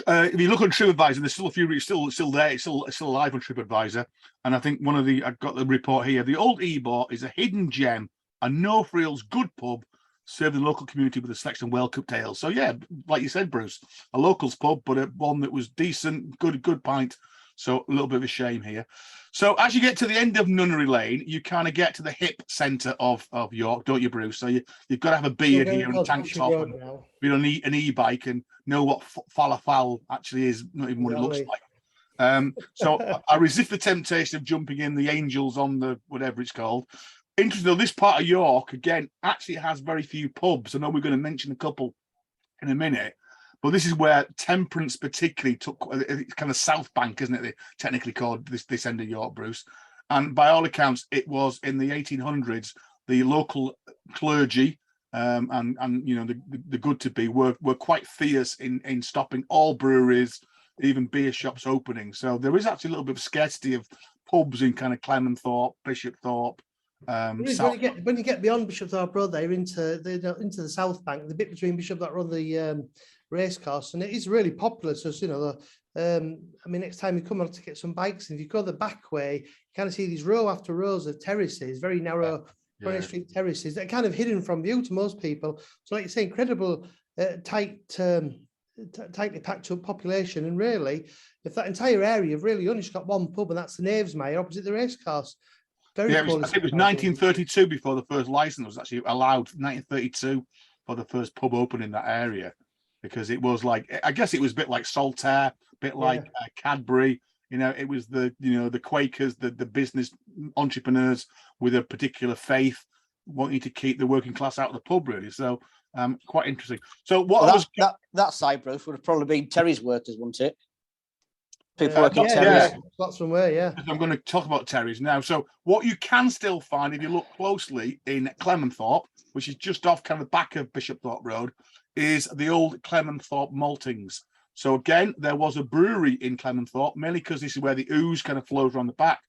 If you look on TripAdvisor, there's still a few still there. It's still alive on TripAdvisor, and I think I've got the report here. The Old Ebor is a hidden gem, a no-frills good pub, serving the local community with a selection of well-cooked ales. So yeah, like you said, Bruce, a locals pub, but one that was decent, good pint. So a little bit of a shame here. So as you get to the end of Nunnery Lane, you kind of get to the hip centre of York, don't you, Bruce? So you've got to have a beard here and a tank top and be on an e-bike and know what falafel actually is, not even what it looks like. So I resist the temptation of jumping in the Angels on the whatever it's called. Interesting though, this part of York, again, actually has very few pubs. I know we're going to mention a couple in a minute. But this is where Temperance particularly took, it's kind of South Bank, isn't it? They technically called this end of York, Bruce. And by all accounts, it was in the 1800s, the local clergy and the good to be were quite fierce in stopping all breweries, even beer shops opening. So there is actually a little bit of scarcity of pubs in kind of Clementhorpe, Bishopthorpe. When you get beyond Bishopthorpe Road, there into the South Bank, the bit between Bishopthorpe Road and the racecourse, and it is really popular. So next time you come on to get some bikes, and if you go the back way, you kind of see these row after rows of terraces, very narrow Street terraces that are kind of hidden from view to most people. So like you say, incredible tightly packed up population, and really, if that entire area, you've really only just got one pub, and that's the Knavesmire opposite the racecourse. I think it was 1932 before the first license was actually allowed. 1932 for the first pub open in that area, because it was like, I guess it was a bit like Saltaire, a bit like Cadbury. It was the Quakers, the business entrepreneurs with a particular faith wanting to keep the working class out of the pub, really. So quite interesting. So that side, Bruce, would have probably been Terry's workers, wouldn't it? People working Terriers. Lots somewhere, yeah. I'm going to talk about Terriers now. So what you can still find if you look closely in Clementhorpe, which is just off kind of the back of Bishopthorpe Road, is the old Clementhorpe maltings. So again, there was a brewery in Clement, mainly because this is where the ooze kind of flows around the back,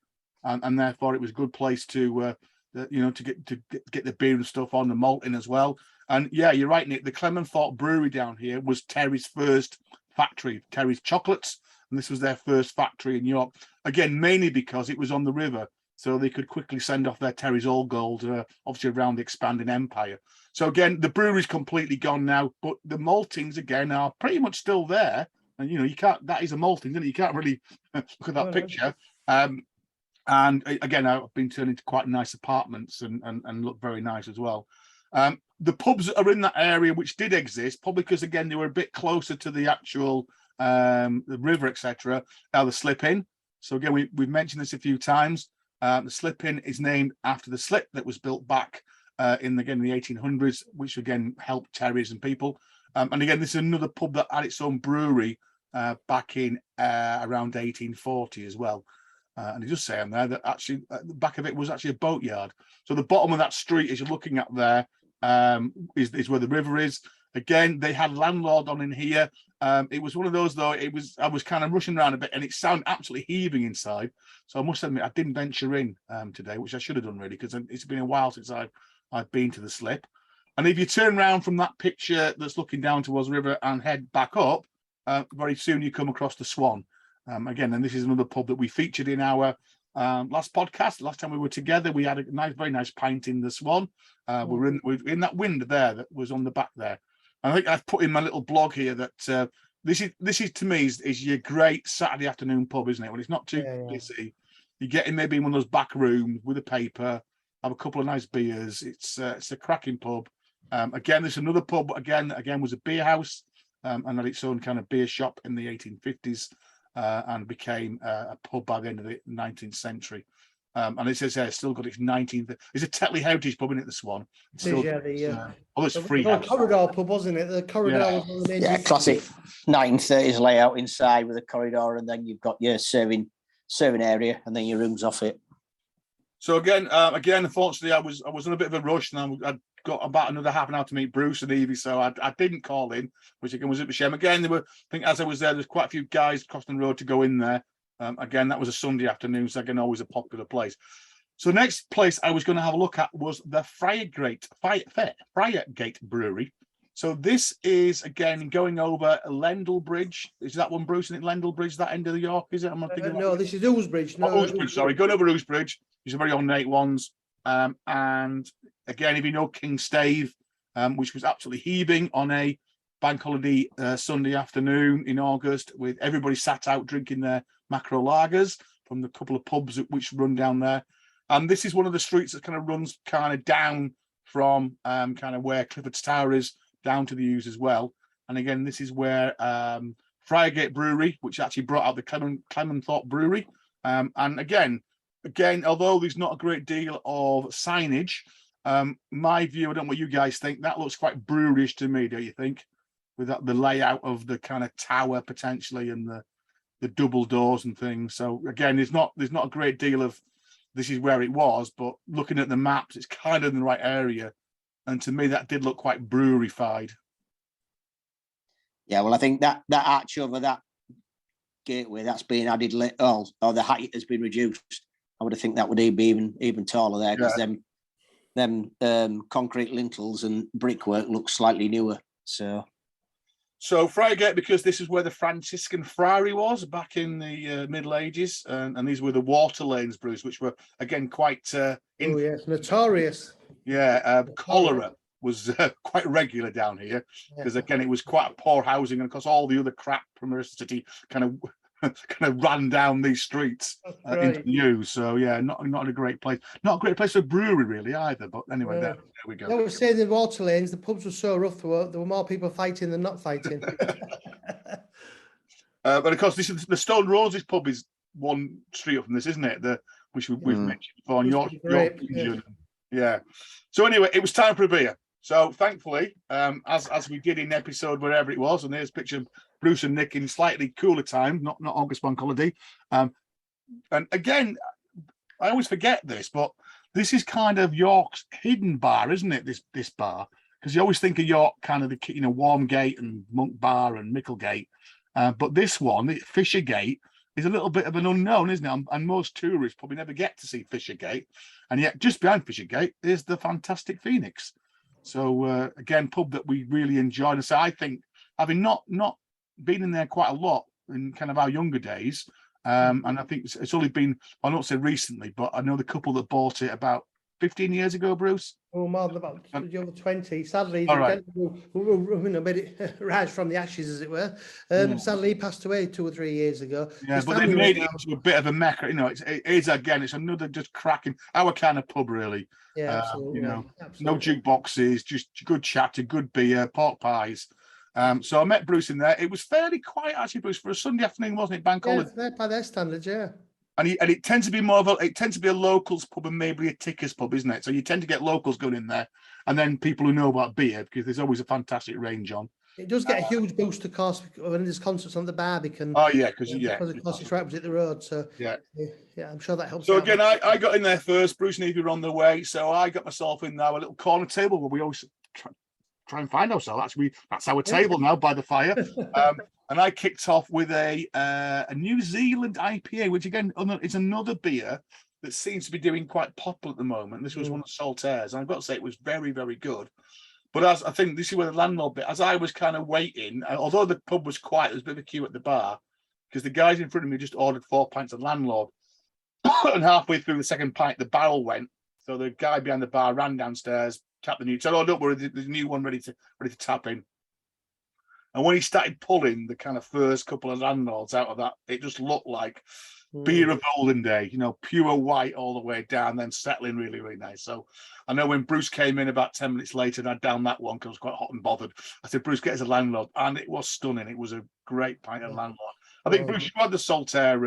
and therefore it was a good place to get the beer and stuff on, the malt in as well. And yeah, you're right, Nick. The Clement Brewery down here was Terrier's first factory, Terrier's Chocolates, and this was their first factory in York. Again, mainly because it was on the river, so they could quickly send off their Terrier's All Gold, obviously around the expanding empire. So again, the brewery's completely gone now, but the maltings again are pretty much still there. And you can't. That is a malting, isn't it? You can't really look at that picture. And again, I've been turned into quite nice apartments and look very nice as well. The pubs that are in that area, which did exist, probably because again they were a bit closer to the actual the river, etc. Are the Slip Inn. So again, we've mentioned this a few times. The Slip Inn is named after the slip that was built back in the 1800s, which again helped terriers and people. And again, this is another pub that had its own brewery back in around 1840 as well. And it just saying there that actually the back of it was actually a boatyard. So the bottom of that street, as you're looking at there, is where the river is. Again, they had landlord on in here. It was one of those though. I was kind of rushing around a bit, and it sounded absolutely heaving inside. So I must admit, I didn't venture in today, which I should have done really, because it's been a while since I've been to the Slip. And if you turn around from that picture that's looking down towards the river and head back up, very soon you come across the Swan. Again, and this is another pub that we featured in our last podcast. Last time we were together, we had a very nice pint in the Swan. We're in that wind there that was on the back there. And I think I've put in my little blog here that this is to me is your great Saturday afternoon pub, isn't it? When it's not too busy, you get in maybe in one of those back rooms with a paper, have a couple of nice beers. It's a cracking pub. Again, there's another pub. Again was a beer house and had its own kind of beer shop in the 1850s. And became a pub by the end of the 19th century. And it says there, it's still got its 19th. It's a Tetley Heritage pub, isn't it, the Swan? It's free house. Corridor pub, wasn't it? The corridor was one of the main classic 1930s layout inside with a corridor, and then you've got your serving area, and then your rooms off it. So again, unfortunately, I was in a bit of a rush, and I'd got about another half an hour to meet Bruce and Evie, so I didn't call in, which again was a shame. Again, I think as I was there's quite a few guys crossing the road to go in there. Again, that was a Sunday afternoon, so again, always a popular place. So the next place I was going to have a look at was the Frigate Brewery. So this is again going over Lendal Bridge. Is that one, Bruce? Isn't it Lendal Bridge? That end of the York? Is it? No, this is Ousbridge. No, Ousbridge. Sorry, going over Ousbridge. These are very ornate ones. And again, if you know King Stave, which was absolutely heaving on a bank holiday Sunday afternoon in August, with everybody sat out drinking their macro lagers from the couple of pubs which run down there. And this is one of the streets that kind of runs kind of down from kind of where Clifford's Tower is down to the Ouse as well. And again, this is where Frigate Brewery, which actually brought out the Clement Brewery. And again, although there's not a great deal of signage, my view, I don't know what you guys think, that looks quite breweryish to me, don't you think? With the layout of the kind of tower potentially and the double doors and things. So again, there's not a great deal of this is where it was, but looking at the maps, it's kind of in the right area. And to me, that did look quite brewery-fied. Yeah, well, I think that arch over that gateway, that's been added, or the height has been reduced. I would think that would be even taller there, because them concrete lintels and brickwork looks slightly newer. So Frigate, because this is where the Franciscan friary was back in the Middle Ages, and these were the water lanes, Bruce, which were again quite notorious. Yeah, cholera was quite regular down here, because again it was quite a poor housing, and of course all the other crap from the city kind of ran down these streets into the Ouse. So yeah, not a great place. Not a great place for a brewery really either. But anyway, there we go. I was saying the water lanes, the pubs were so rough. There were more people fighting than not fighting. But of course, the Stone Roses pub is one street up from this, isn't it? Which we've mentioned before. York. Yeah. So anyway, it was time for a beer. So thankfully, as we did in episode wherever it was, and there's a picture of Bruce and Nick in slightly cooler time, not August bank holiday. And again, I always forget this, but this is kind of York's hidden bar, isn't it? This bar, because you always think of York kind of the Warmgate and Monk Bar and Micklegate. But this one, Fishergate, is a little bit of an unknown, isn't it? And most tourists probably never get to see Fishergate. And yet just behind Fishergate is the fantastic Phoenix. So again, pub that we really enjoyed. And so I think, having not been in there quite a lot in kind of our younger days, and I think it's only been, I don't say recently, but I know the couple that bought it about 15 years ago, Bruce. Oh, more than about over 20. Sadly, All right. made it rise from the ashes, as it were. Sadly, he passed away 2 or 3 years ago. Yeah, His but they family made went it down. into a bit of a mecca. It is again. It's another just cracking our kind of pub, really. Yeah, absolutely. No absolutely. jukeboxes, just good chatter, good beer, pork pies. So I met Bruce in there. It was fairly quiet actually, Bruce, for a Sunday afternoon, wasn't it? Bank holiday. By their standards, yeah. And it tends to be a locals pub and maybe a tickers pub, isn't it? So you tend to get locals going in there, and then people who know about beer, because there's always a fantastic range on. It does get a huge boost, of course, when there's concerts on the Barbican. Oh yeah, because of course it's right opposite the road. So yeah, I'm sure that helps. So again, I got in there first. Bruce and Evie were on their way, so I got myself in there, a little corner table where we always try and find ourselves. That's our table now by the fire. And I kicked off with a New Zealand IPA, which again is another beer that seems to be doing quite popular at the moment. This was one of Saltaire's, and I've got to say it was very, very good. But as I think this is where the landlord bit, as I was kind of waiting, although the pub was quiet, there was a bit of a queue at the bar because the guys in front of me just ordered 4 pints of landlord. And halfway through the second pint, the barrel went. So the guy behind the bar ran downstairs, tapped the new. Said, "Oh, don't worry, there's a new one ready to tap in." And when he started pulling the kind of first couple of landlords out of that, it just looked like beer of olden day, pure white all the way down, then settling really, really nice. So I know when Bruce came in about 10 minutes later and I downed that one because I was quite hot and bothered, I said, "Bruce, get us a landlord." And it was stunning. It was a great pint of landlord. I think, Bruce, you had the Saltaire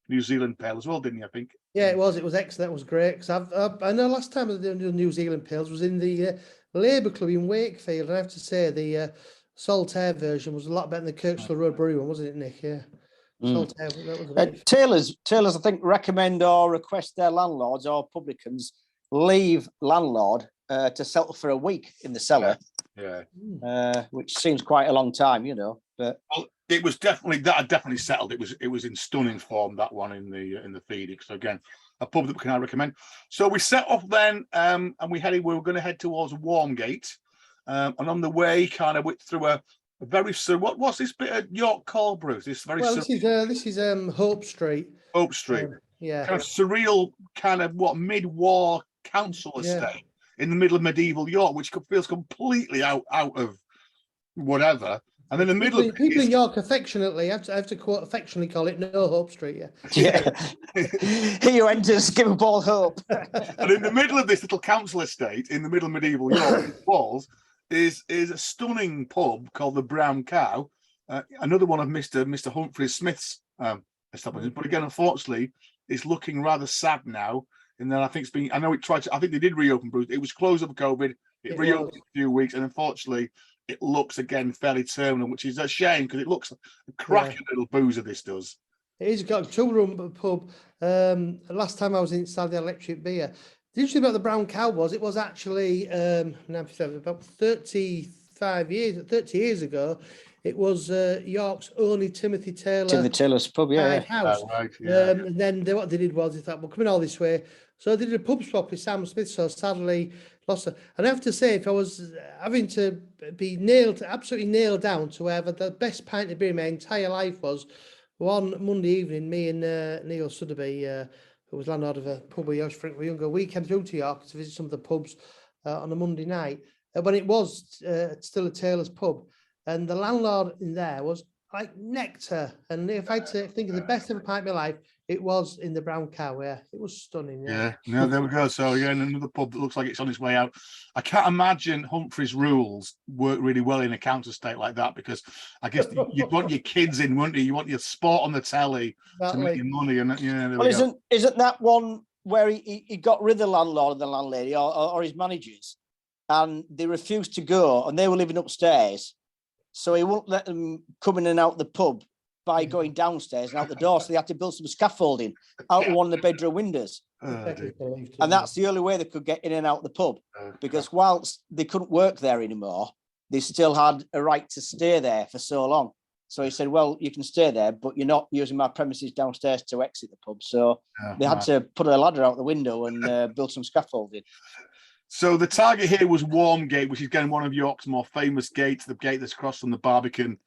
New Zealand Pale as well, didn't you, I think? Yeah, it was. It was excellent. It was great. Because I know last time I did the New Zealand Pales was in the Labour Club in Wakefield. And I have to say the Saltaire version was a lot better than the Kirkstall Road Brewery one, wasn't it, Nick? Yeah. Saltaire, that was Taylors, I think, recommend or request their landlords or publicans leave landlord to settle for a week in the cellar. Yeah. Which seems quite a long time, But it was definitely settled. It was in stunning form, that one in the Phoenix. So again, a pub that I recommend. So we set off then, and we were going to head towards Warmgate, and on the way, kind of went through a very what's this bit of York called, Bruce? This is Hope Street. Hope Street. Yeah. Kind of surreal, kind of mid-war council estate in the middle of medieval York, which feels completely out of whatever. And in the middle of people in York affectionately, I have to quote, affectionately call it No Hope Street. Yeah. He who enters, give up all hope. And in the middle of this little council estate, in the middle of medieval York walls, is a stunning pub called the Brown Cow. Another one of Mr. Humphrey Smith's establishments, but again, unfortunately, it's looking rather sad now. And then I think they did reopen, Bruce. It was closed up COVID. It reopened in a few weeks, and unfortunately, it looks again fairly terminal, which is a shame because it looks a cracking little boozer. This does. It is got a two-room pub. Last time I was inside the Electric Beer, the interesting about the Brown Cow was it was actually about 30 years ago. It was York's only Timothy Taylor's pub, house. Right, And then what they did was they thought, "Well, coming all this way," so they did a pub swap with Sam Smith. So sadly, lost it. And I have to say, if I was having to be absolutely nailed down to wherever the best pint of beer in my entire life was, one Monday evening, me and Neil Sudderby, who was landlord of a pub we used to drink when we were younger, we came through to York to visit some of the pubs on a Monday night when it was still a Taylor's pub. And the landlord in there was like nectar. And if I had to think of the best ever pint of my life, it was in the Brown Cow. Yeah, it was stunning. Yeah, no, there we go. So again, another pub that looks like it's on its way out. I can't imagine Humphrey's rules work really well in a council estate like that, because I guess you'd want your kids in, wouldn't you? You want your sport on the telly to make your money. And isn't that one where he got rid of the landlord and the landlady or his managers, and they refused to go, and they were living upstairs, so he wouldn't let them come in and out the pub by going downstairs and out the door. So they had to build some scaffolding out of one of the bedroom windows. And that's the only way they could get in and out the pub, because whilst they couldn't work there anymore, they still had a right to stay there for so long. So he said, well, you can stay there, but you're not using my premises downstairs to exit the pub. So they had to put a ladder out the window and build some scaffolding. So the target here was Warmgate, which is again one of York's more famous gates, the gate that's across from the Barbican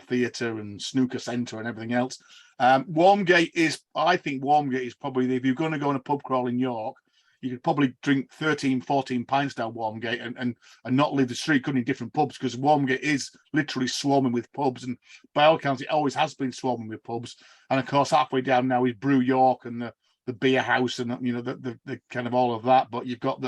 Theatre and Snooker Centre and everything else. Warmgate is, I think Warmgate is probably, if you're going to go on a pub crawl in York, you could probably drink 13, 14 pints down Warmgate and not leave the street, going in different pubs, because Warmgate is literally swarming with pubs. And by all accounts, it always has been swarming with pubs. And of course, halfway down now is Brew York and the beer house and, you know, the kind of all of that. But you've got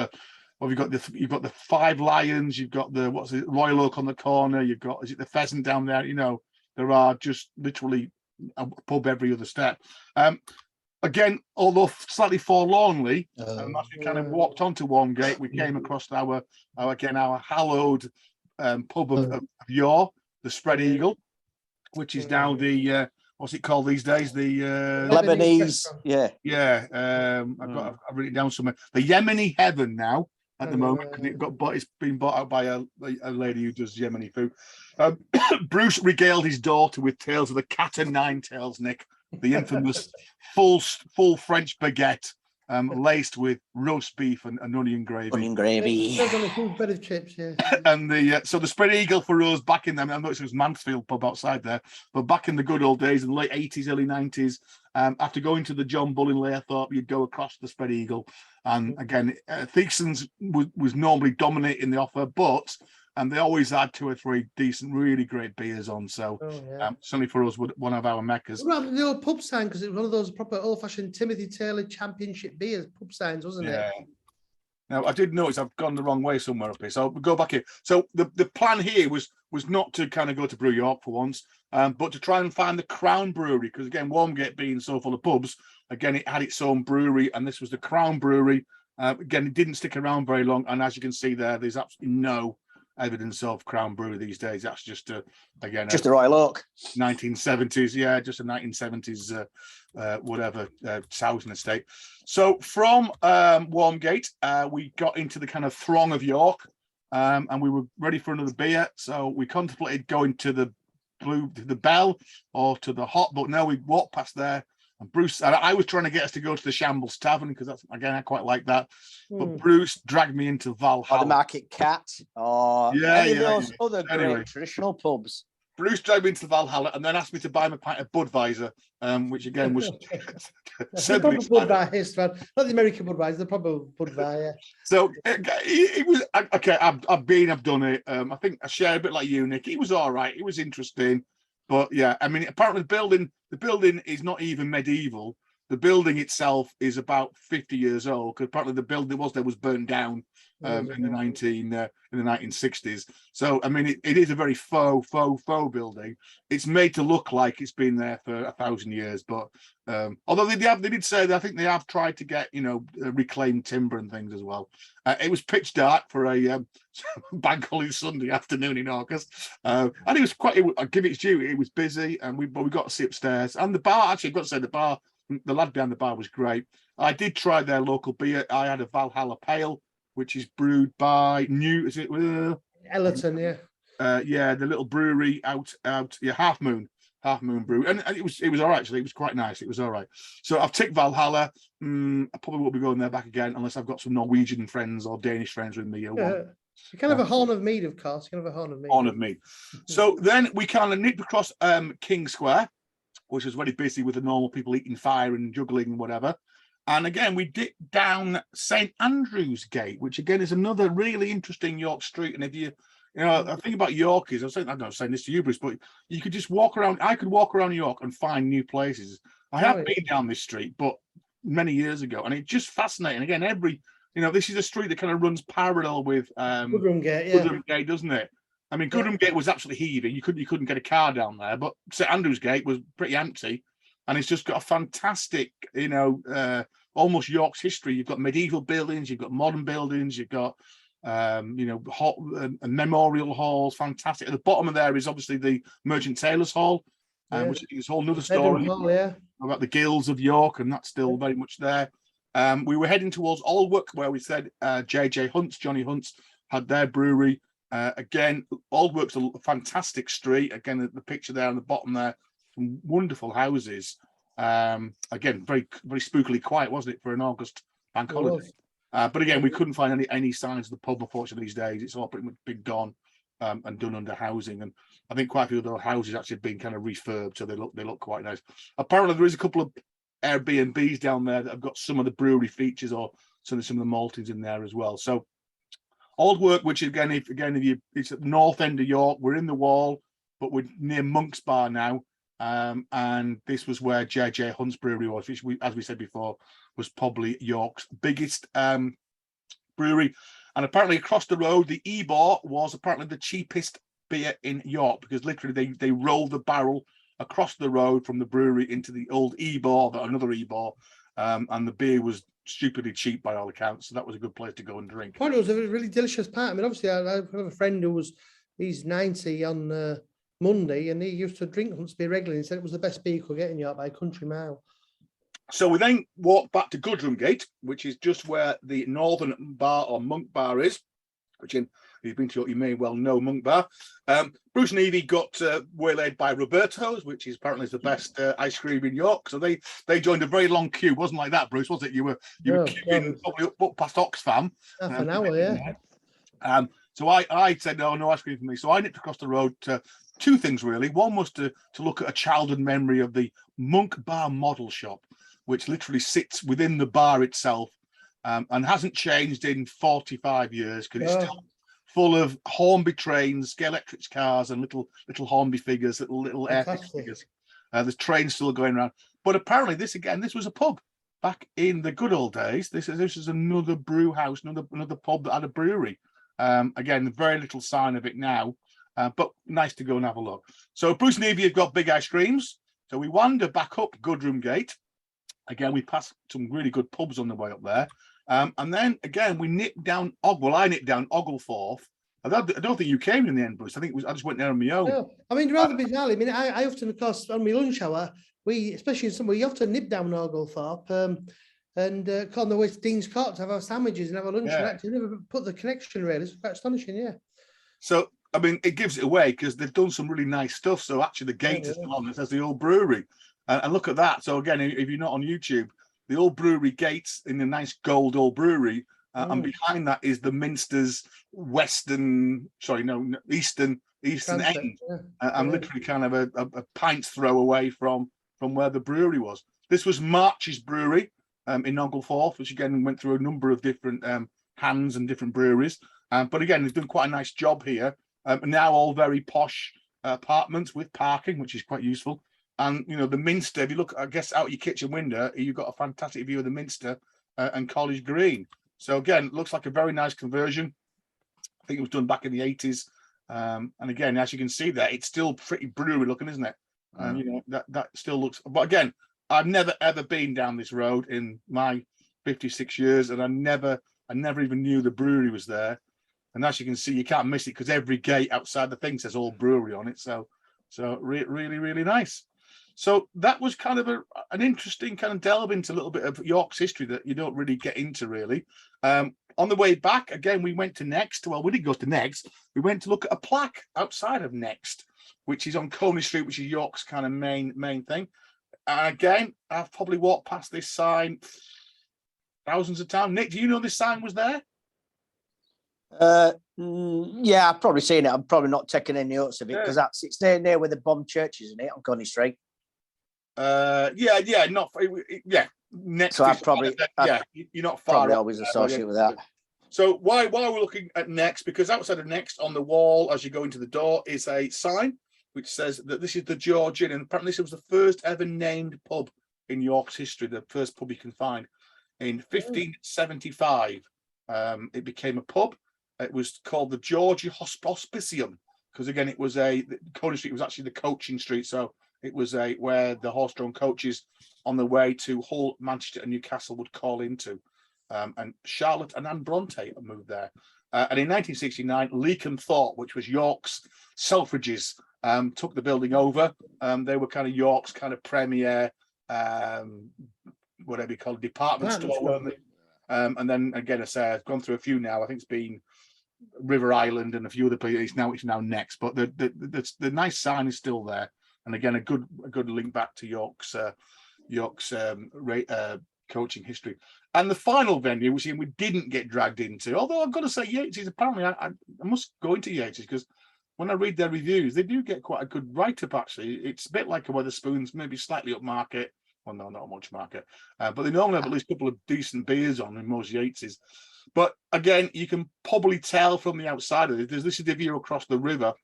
you've got the Five Lions, you've got the, what's it, Royal Oak on the corner, you've got, is it the Pheasant down there? You know, there are just literally a pub every other step. Again, although slightly forlornly, as we kind of walked onto Warmgate, we came across our hallowed pub of yore, the Spread Eagle, which is now the what's it called these days? The Lebanese, I've written it down somewhere. The Yemeni Heaven now at the moment, because it's been bought out by a lady who does Yemeni food. Bruce regaled his daughter with tales of the cat and nine tails, Nick, the infamous full French baguette, laced with roast beef and onion gravy. Onion gravy. On a huge bed of chips, yeah. And so the Spread Eagle for us back in them, I noticed it was Mansfield pub outside there, but back in the good old days, in the late 80s, early 90s, after going to the John Bull in Laythorpe, you'd go across the Spread Eagle. And again, Theakson's was normally dominating the offer, but they always had 2 or 3 decent, really great beers on. So certainly for us, one of our meccas. Well, the old pub sign, because it was one of those proper old-fashioned Timothy Taylor Championship beers, pub signs, wasn't it? Now, I did notice I've gone the wrong way somewhere up here, so I'll go back here. So the plan here was not to kind of go to Brew York for once, but to try and find the Crown Brewery, because again, Warmgate being so full of pubs, again, it had its own brewery, and this was the Crown Brewery. Again, it didn't stick around very long, and as you can see there's absolutely no evidence of Crown Brewery these days. That's just a Royal Oak 1970s, just a 1970s housing estate. So from Warmgate, we got into the kind of throng of York, and we were ready for another beer. So we contemplated going to the Bell or to the Hot, but now we walked past there. And Bruce, I was trying to get us to go to the Shambles Tavern, because that's, again, I quite like that. But Bruce dragged me into Valhalla. Or the Market Cat. Or any of those other great traditional pubs. Bruce dragged me into Valhalla and then asked me to buy him a pint of Budweiser, which again was Budweiser, not the American Budweiser, the proper Budweiser. So it was okay. I've done it. I think I share a bit like you, Nick. It was all right. It was interesting. But yeah, I mean, apparently the building is not even medieval. The building itself is about 50 years old, because apparently the building was burned down in the 1960s. So I mean, it is a very faux building. It's made to look like it's been there for 1,000 years, but although they did say that I think they have tried to get reclaimed timber and things as well. It was pitch dark for a bank holiday Sunday afternoon in August, and it was quite. I give it due. It was busy, and we got to sit upstairs, and the bar. Actually, I've got to say the lad behind the bar was great. I did try their local beer. I had a Valhalla Pale, which is brewed by Ellerton, the little brewery out, Half Moon Brew, and it was all right, actually. It was quite nice. It was all right. So I've ticked Valhalla. I probably won't be going there back again unless I've got some Norwegian friends or Danish friends with me. You can have a Horn of Mead, of course. You can have a Horn of Mead. Horn of Mead. So then we kind of nipped across King Square, which was very busy with the normal people eating fire and juggling and whatever. And again, we dipped down St. Andrew's Gate, which again is another really interesting York street. And if I think about York is, I'm not saying this to you, Bruce, but you could just walk around. I could walk around York and find new places. I have been down this street, but many years ago, and it's just fascinating. Again, this is a street that kind of runs parallel with Goodham Gate, Goodham Gate, doesn't it? I mean, Goodham Gate was absolutely heaving. You couldn't get a car down there, but St. Andrew's Gate was pretty empty, and it's just got a fantastic, almost York's history. You've got medieval buildings, you've got modern buildings, you've got memorial halls, fantastic. At the bottom of there is obviously the Merchant Taylors Hall, which is a whole other story about the guilds of York, and that's still very much there. We were heading towards Aldwick, where we said Johnny Hunt's had their brewery. Again, Aldwork's a fantastic street. Again, the picture there on the bottom there, some wonderful houses. Again, very spookily quiet, wasn't it, for an August bank holiday? But again, we couldn't find any signs of the pub, unfortunately, these days. It's all pretty much been gone and done under housing. And I think quite a few of those houses actually have been kind of refurbed, so they look quite nice. Apparently, there is a couple of Airbnbs down there that have got some of the brewery features or some of the maltings in there as well. So Aldwork, which again, if it's at the north end of York, we're in the Wall, but we're near Monk's Bar now. And this was where J.J. Hunt's brewery was, which as we said before, was probably York's biggest brewery. And apparently across the road, the Ebor was apparently the cheapest beer in York, because literally they rolled the barrel across the road from the brewery into the old Ebor, another Ebor, and the beer was stupidly cheap by all accounts. So that was a good place to go and drink. It was a really delicious part. I mean, obviously, I have a friend he's 90 on Monday, and he used to drink Hunt's beer regularly. He said it was the best beer you could get in York by a country mile. So we then walked back to Gudrun Gate, which is just where the Northern Bar or Monk Bar is, which if you've been to York, you may well know Monk Bar. Bruce and Evie got waylaid by Roberto's, which is apparently the best ice cream in York. So they joined a very long queue. It wasn't like that, Bruce, was it? You were queuing probably up past Oxfam. Half an hour, yeah. So I said, no ice cream for me. So I nipped across the road to two things, really. One was to look at a childhood memory of the Monk Bar model shop, which literally sits within the bar itself and hasn't changed in 45 years, because it's still full of Hornby trains, electric cars, and little Hornby figures, little air figures. There's trains still going around. But apparently this was a pub back in the good old days. This is another brew house, another pub that had a brewery. Again, very little sign of it now, but nice to go and have a look. So Bruce and Evie have got big ice creams. So we wander back up Gudrun Gate. Again, we passed some really good pubs on the way up there. And then again, we nipped down I nipped down Oglethorpe. I don't think you came in the end, Bruce. I think I just went there on my own. No, I mean, rather bizarrely, I mean, I often, of course, on my lunch hour, especially in summer, we often nip down Oglethorpe and on the way to Dean's Court to have our sandwiches and have a lunch. And actually never put the connection, really. It's quite astonishing, yeah. So, I mean, it gives it away because they've done some really nice stuff. So actually the gate is still on. It says the old brewery. And look at that. So again, if you're not on YouTube, the old brewery gates in the nice gold old brewery, and behind that is the Minster's eastern end, and literally kind of a pint's throw away from where the brewery was. This was March's Brewery in Oglethorpe, which again went through a number of different hands and different breweries. But again, they've done quite a nice job here. Now all very posh apartments with parking, which is quite useful. And, the Minster, if you look, I guess, out your kitchen window, you've got a fantastic view of the Minster and College Green. So, again, it looks like a very nice conversion. I think it was done back in the 80s. And, again, as you can see there, it's still pretty brewery looking, isn't it? That still looks... But, again, I've never, ever been down this road in my 56 years, and I never even knew the brewery was there. And as you can see, you can't miss it because every gate outside the thing says Old Brewery on it. So really, really nice. So that was kind of an interesting kind of delve into a little bit of York's history that you don't really get into, really. On the way back, again, we went to Next. Well, we didn't go to Next. We went to look at a plaque outside of Next, which is on Coney Street, which is York's kind of main thing. And again, I've probably walked past this sign thousands of times. Nick, do you know this sign was there? Yeah, I've probably seen it. I'm probably not taking any notes of it because it's near where the bomb church is, isn't it, on Coney Street? Next, so you're not far. Probably always associate with that. So why we're looking at Next, because outside of Next on the wall as you go into the door is a sign which says that this is the George Inn, and apparently this was the first ever named pub in York's history, the first pub you can find. In 1575, it became a pub. It was called the Georgie Hospicium because again, it was Coney Street was actually the coaching street, so it was where the horse-drawn coaches on the way to Hull, Manchester, and Newcastle would call into. And Charlotte and Anne Bronte moved there. And in 1969, Leakham Thorpe, which was York's Selfridges, took the building over. They were kind of York's kind of premier, whatever you call it, department store, weren't they? And then again, I say I've gone through a few now. I think it's been River Island and a few other places. It's now next, but the nice sign is still there. And again, a good link back to York's coaching history. And the final venue, which we didn't get dragged into, although I've got to say, Yates's, apparently I must go into Yates's, because when I read their reviews, they do get quite a good write-up, actually. It's a bit like a Wetherspoons, maybe slightly upmarket. Well, no, not much market. But they normally have at least a couple of decent beers on in most Yates's. But again, you can probably tell from the outside of it, this is the view across the river.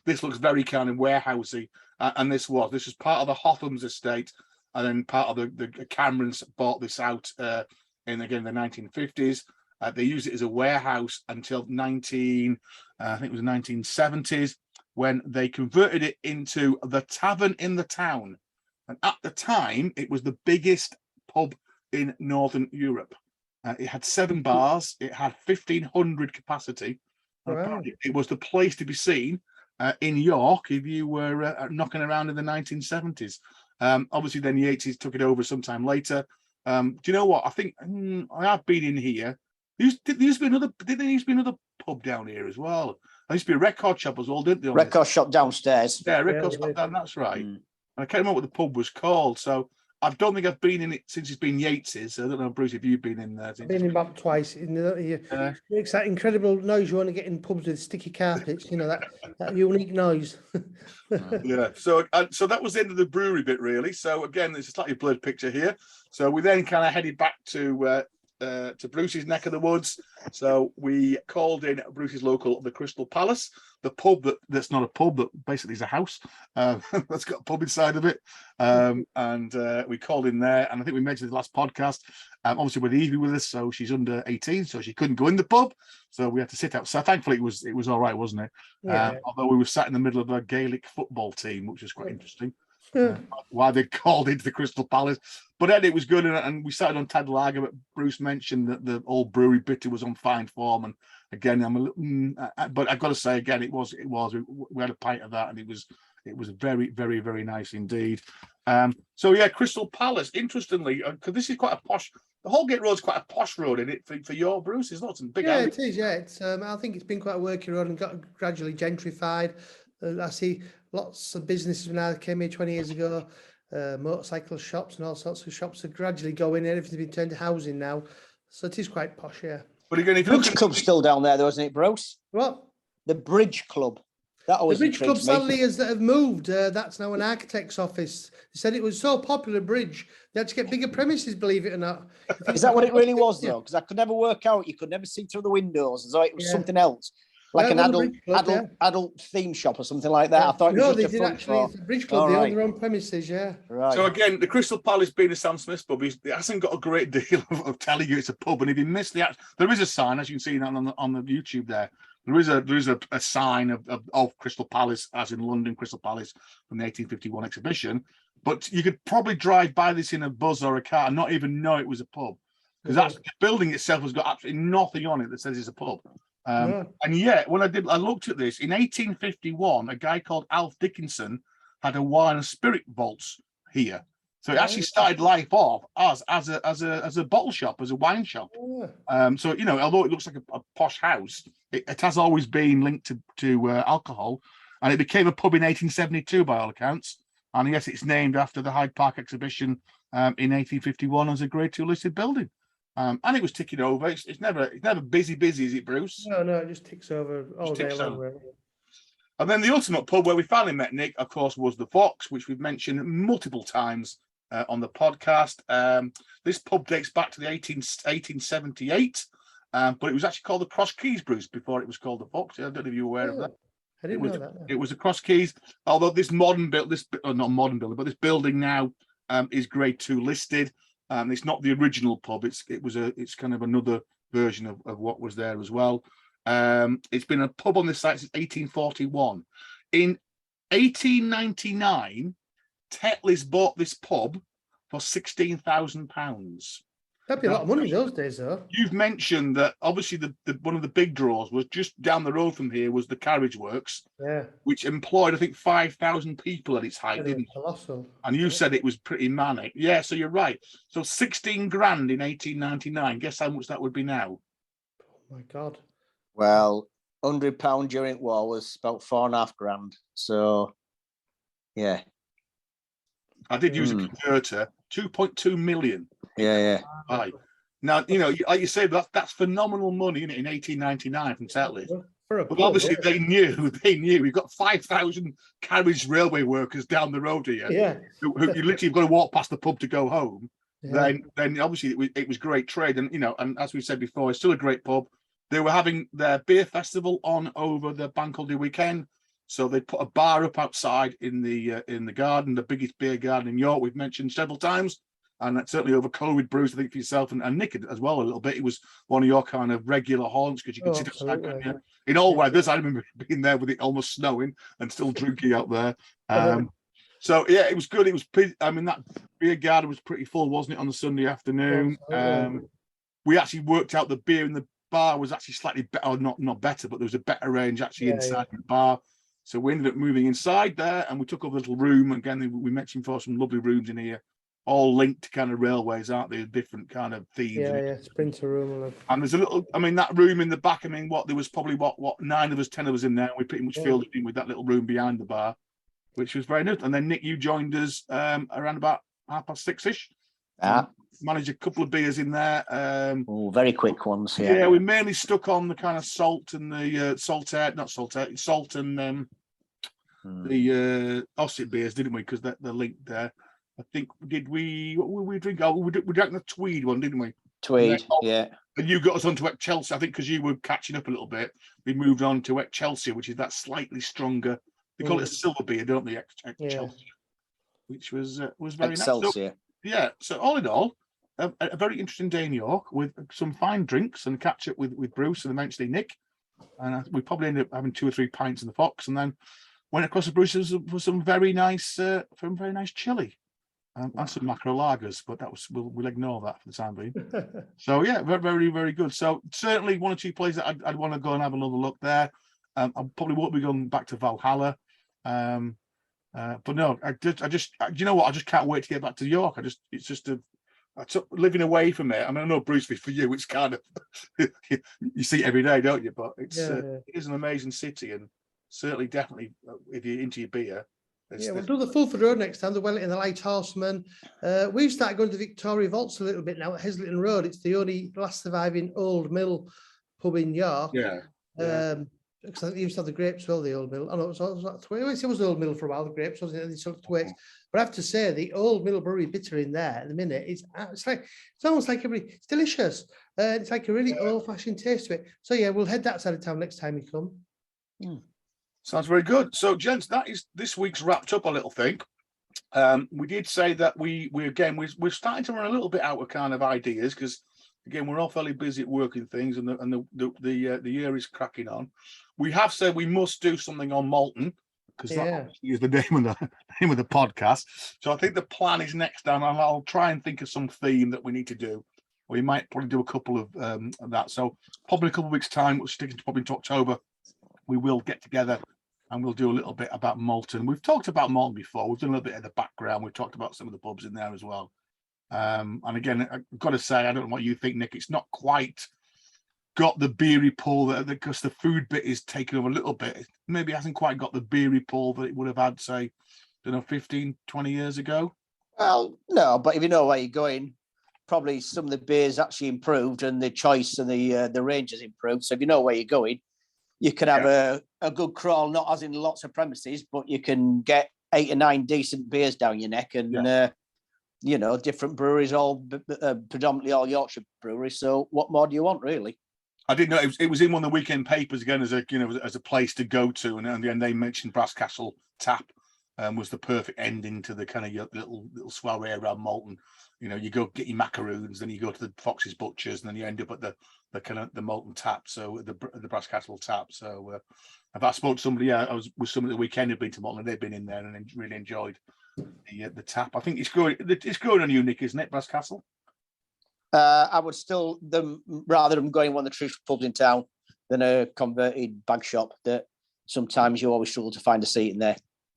This looks very kind of warehousey. And this was part of the Hotham's estate. And then part of the Camerons bought this out in, again, the 1950s. They used it as a warehouse until I think it was 1970s, when they converted it into the tavern in the town. And at the time, it was the biggest pub in Northern Europe. It had 7 bars. It had 1,500 capacity. Wow. It was the place to be seen in York if you were knocking around in the 1970s. Obviously, then the 80s took it over sometime later. Do you know what? I think I have been in here. There used to be another pub down here as well. There used to be a record shop as well, didn't there? Record shop downstairs. Yeah, record shop down. That's right. And I can't remember what the pub was called. So I don't think I've been in it since it's been Yates's. I don't know, Bruce, if you've been in there. I've been in about twice. It makes that incredible noise you want to get in pubs with sticky carpets. That unique noise. Yeah. So that was the end of the brewery bit, really. So again, there's a slightly blurred picture here. So we then kind of headed back to Bruce's neck of the woods. So we called in Bruce's local, the Crystal Palace, the pub that's not a pub, that basically is a house that's got a pub inside of it. And we called in there, and I think we mentioned the last podcast. Obviously, with Evie with us, so she's under 18, so she couldn't go in the pub, so we had to sit outside. Thankfully, it was all right, wasn't it? Yeah. Although we were sat in the middle of a Gaelic football team, which was quite interesting. Why they called into the Crystal Palace, but then it was good, and we started on Titanic Lager. But Bruce mentioned that the old brewery bitter was on fine form, and again, I'm a little, but I've got to say again, it was. We had a pint of that, and it was very, very, very nice indeed. So yeah, Crystal Palace. Interestingly, because this is quite a posh. The Holgate Road's quite a posh road, in it for your Bruce. There's lots of big. Yeah, it is. Yeah, it's. I think it's been quite a working road and got gradually gentrified. I see lots of businesses now that came here 20 years ago, motorcycle shops and all sorts of shops are gradually going in. Everything's been turned to housing now. So it is quite posh, yeah. But again, if Bridge Club's still down there, though, isn't it, Bruce? What? The Bridge Club. That always the Bridge Club, sadly, have moved. That's now an architect's office. They said it was so popular, Bridge, they had to get bigger premises, believe it or not. Is that what it really was, though? Because I could never work out. You could never see through the windows as though it was something else. Like an adult theme shop or something like that. Yeah. I thought it was just a front door. It's a Bridge Club. They own their own premises, yeah. Right. So again, the Crystal Palace being a Sam Smith's pub, it hasn't got a great deal of telling you it's a pub. And if you miss there is a sign, as you can see on the YouTube there. There is a sign of Crystal Palace, as in London Crystal Palace from the 1851 exhibition. But you could probably drive by this in a bus or a car and not even know it was a pub, because the building itself has got absolutely nothing on it that says it's a pub. And yet, when I looked at this in 1851, a guy called Alf Dickinson had a wine and spirit vaults here. So it actually started life off as a bottle shop, as a wine shop. So although it looks like a posh house, it has always been linked to alcohol, and it became a pub in 1872 by all accounts. And yes, it's named after the Hyde Park exhibition in 1851 as a Grade 2 listed building. And it was ticking over. It's never busy, is it, Bruce? No, it just ticks over all day long. And then the ultimate pub where we finally met Nick, of course, was the Fox, which we've mentioned multiple times on the podcast. This pub dates back to the 1878, but it was actually called the Cross Keys, Bruce, before it was called the Fox. I don't know if you're aware of that. I didn't know that. No. It was the Cross Keys, although this not modern building, but this building now is Grade 2 listed. It's not the original pub. It's kind of another version of what was there as well. It's been a pub on this site since 1841. In 1899, Tetley's bought this pub for £16,000. That'd be a lot of money those days, though. You've mentioned that obviously the one of the big draws was just down the road from here was the Carriage Works, which employed I think 5,000 people at its height, didn't it? Colossal. And you said it was pretty manic. Yeah, so you're right. So 16 grand in 1899. Guess how much that would be now? Oh my God. Well, £100 during war was about $4.5 grand. So, yeah. I did use a converter, 2.2 million. Yeah. Right. Now, like you say, that's phenomenal money in 1899 from settlers. But obviously they knew we've got 5,000 carriage railway workers down the road here. Yeah. Who you literally have got to walk past the pub to go home. Yeah. Then obviously it was great trade. And, and as we said before, it's still a great pub. They were having their beer festival on over the bank holiday weekend. So they put a bar up outside in the garden, the biggest beer garden in York, we've mentioned several times. And that's certainly over Coleridge Brews, I think, for yourself and Nick as well a little bit. It was one of your kind of regular haunts because you could sit outside in all weathers. I remember being there with it almost snowing and still drinking out there. So yeah, it was good. It was, that beer garden was pretty full, wasn't it, on the Sunday afternoon? We actually worked out the beer in the bar was actually slightly better, or not better, but there was a better range actually inside the bar. So we ended up moving inside there, and we took over a little room. Again, we mentioned for some lovely rooms in here, all linked to kind of railways, aren't they? Different kind of themes. Yeah, sprinter room. And there's a little, that room in the back, there was probably, 9 of us, 10 of us in there, and we pretty much filled it in with that little room behind the bar, which was very nice. And then, Nick, you joined us around about 6:30-ish. Managed a couple of beers in there. Very quick ones, Yeah, we mainly stuck on the kind of salt and the salt and the Ossett beers, didn't we? Because they're linked there. I think we drink? Oh, we drank the Tweed one, didn't we? Tweed, yeah. And you got us onto Chelsea, I think, because you were catching up a little bit. We moved on to Chelsea, which is that slightly stronger. They call it a silver beer, don't they? Chelsea, which was very Excelsior. nice. So, yeah. So all in all, a very interesting day in York with some fine drinks and catch up with Bruce and eventually Nick. And we probably ended up having 2 or 3 pints in the Fox, and then went across the Bruce's for some very nice chili. And some macro lagers, but we'll ignore that for the time being. So yeah, very, very, very good. So certainly 1 or 2 places that I'd want to go and have another look there. I probably won't be going back to Valhalla, but no, I just you know what? I just can't wait to get back to York. Living away from it. I know Bruce, for you, it's kind of you see it every day, don't you? But it is an amazing city, and certainly, definitely, if you're into your beer. We'll do the Fulford Road next time, the Wellington, the Light Horseman. We've started going to Victoria Vaults a little bit now at Heslington Road. It's the only last surviving old mill pub in York. Because I think they used to have the Grapes, well, the old mill. Oh, no, it was the old mill for a while, the Grapes, wasn't it? They sold Twix. But I have to say, the old mill brewery bitter in there at the minute, it's almost like it's delicious. It's like a really old-fashioned taste to it. So yeah, we'll head that side of town next time we come. Sounds very good. So, gents, that is this week's wrapped up a little thing. We did say that we're starting to run a little bit out of kind of ideas because, again, we're all fairly busy at working things, and the year is cracking on. We have said we must do something on Malton because that is the name of the podcast. So I think the plan is next time I'll try and think of some theme that we need to do. We might probably do a couple of that. So probably a couple of weeks' time, we'll stick to probably into October. We will get together and we'll do a little bit about Malton. We've talked about Malton before. We've done a little bit of the background. We've talked about some of the pubs in there as well. And again, I've got to say, I don't know what you think, Nick. It's not quite got the beery pull because the food bit is taken over a little bit. Maybe hasn't quite got the beery pull that it would have had, say, 15, 20 years ago. Well, no, but if you know where you're going, probably some of the beers actually improved and the choice and the range has improved. So if you know where you're going, you can have a good crawl, not as in lots of premises, but you can get 8 or 9 decent beers down your neck and, different breweries, all predominantly all Yorkshire breweries. So what more do you want, really? I didn't know it was in one of the weekend papers again as a place to go to. And then they mentioned Brasscastle Tap was the perfect ending to the kind of little soiree around Malton. You go get your macaroons, then you go to the Fox's Butchers, and then you end up at the kind of the Malton Tap, so the Brasscastle Tap. So if I spoke to somebody, I was with somebody the weekend who'd been to Malton, and they'd been in there and really enjoyed the tap. I think it's growing on you, Nick, isn't it, Brasscastle? I would still rather than going one of the true pubs in town than a converted bag shop that sometimes you always struggle to find a seat in there.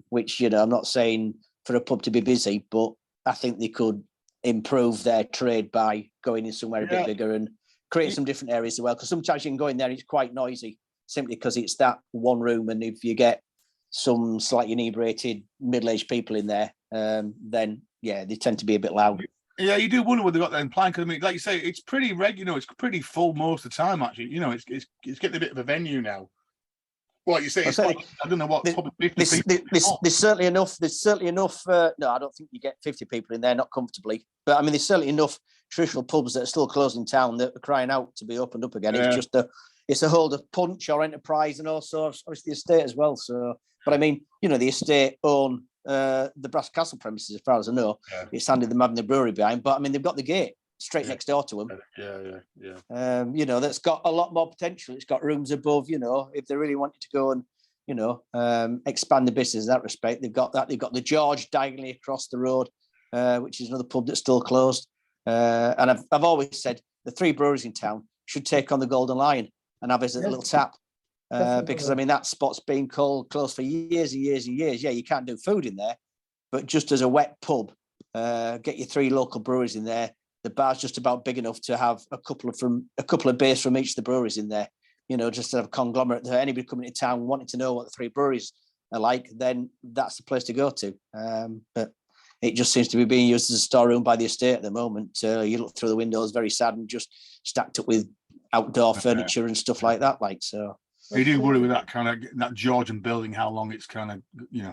Which I'm not saying for a pub to be busy, but I think they could improve their trade by going in somewhere a bit bigger and create some different areas as well. Because sometimes you can go in there, it's quite noisy, simply because it's that one room. And if you get some slightly inebriated middle-aged people in there, then yeah, they tend to be a bit loud. Yeah, you do wonder what they got there in plan. Because I mean, like you say, it's pretty regular. It's pretty full most of the time. Actually, it's getting a bit of a venue now. Well, you say it's like, I don't know what. Probably 50 people. There's certainly enough. There's certainly enough. No, I don't think you get 50 people in there, not comfortably. But I mean, there's certainly enough traditional pubs that are still closed in town that are crying out to be opened up again. Yeah. It's just it's a hold of Punch or Enterprise, and also obviously the estate as well. So, but I mean, the estate own the Brass Castle premises, as far as I know. Yeah. It's handed them having the brewery behind, but I mean, they've got the gate straight next door to them. Yeah. That's got a lot more potential. It's got rooms above, if they really wanted to go and, expand the business in that respect. They've got that. They've got the George diagonally across the road, which is another pub that's still closed. And I've always said the 3 breweries in town should take on the Golden Lion and have us a little tap. Because I mean, that spot's been closed for years and years and years. Yeah, you can't do food in there, but just as a wet pub, get your 3 local breweries in there. The bar's just about big enough to have a couple of beers from each of the breweries in there. Just to have a conglomerate. Anybody coming to town wanting to know what the 3 breweries are like, then that's the place to go to. But it just seems to be being used as a storeroom by the estate at the moment. You look through the windows, very sad, and just stacked up with outdoor furniture and stuff like that. So. You do worry with that kind of that Georgian building, how long it's kind of,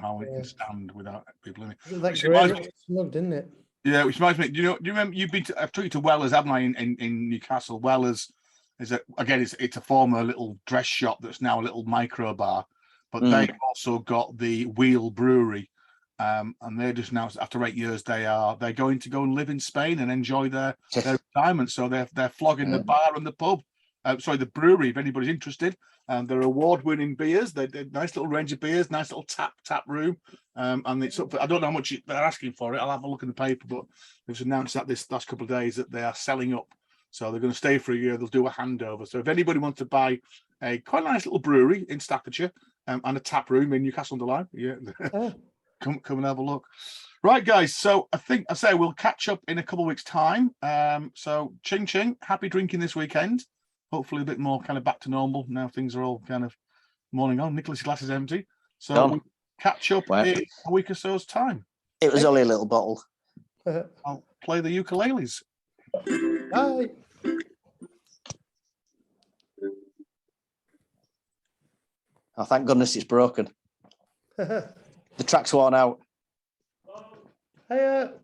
how it can stand without people in it. That's great. Loved, didn't it? Yeah, which reminds me. Do you remember I've took you to Weller's, haven't I, in Newcastle? Weller's is it's a former little dress shop that's now a little micro bar, but they've also got the Wheel Brewery, and they're just now, after 8 years, they're going to go and live in Spain and enjoy their retirement. So they're flogging the bar and the pub. The brewery, if anybody's interested. They're award-winning beers. They're nice little range of beers, nice little tap room. And it's up for, I don't know how much they're asking for it. I'll have a look in the paper, but they've announced that this last couple of days that they are selling up. So they're going to stay for a year. They'll do a handover. So if anybody wants to buy a quite nice little brewery in Staffordshire and a tap room in Newcastle-under-Lyme, come and have a look. Right, guys. So I say we'll catch up in a couple of weeks' time. So ching ching, happy drinking this weekend. Hopefully a bit more kind of back to normal. Now things are all kind of morning on. Nicholas' glass is empty. So we'll catch up in a week or so's time. It was only a little bottle. I'll play the ukuleles. Bye. Oh, thank goodness it's broken. The track's worn out. Hiya.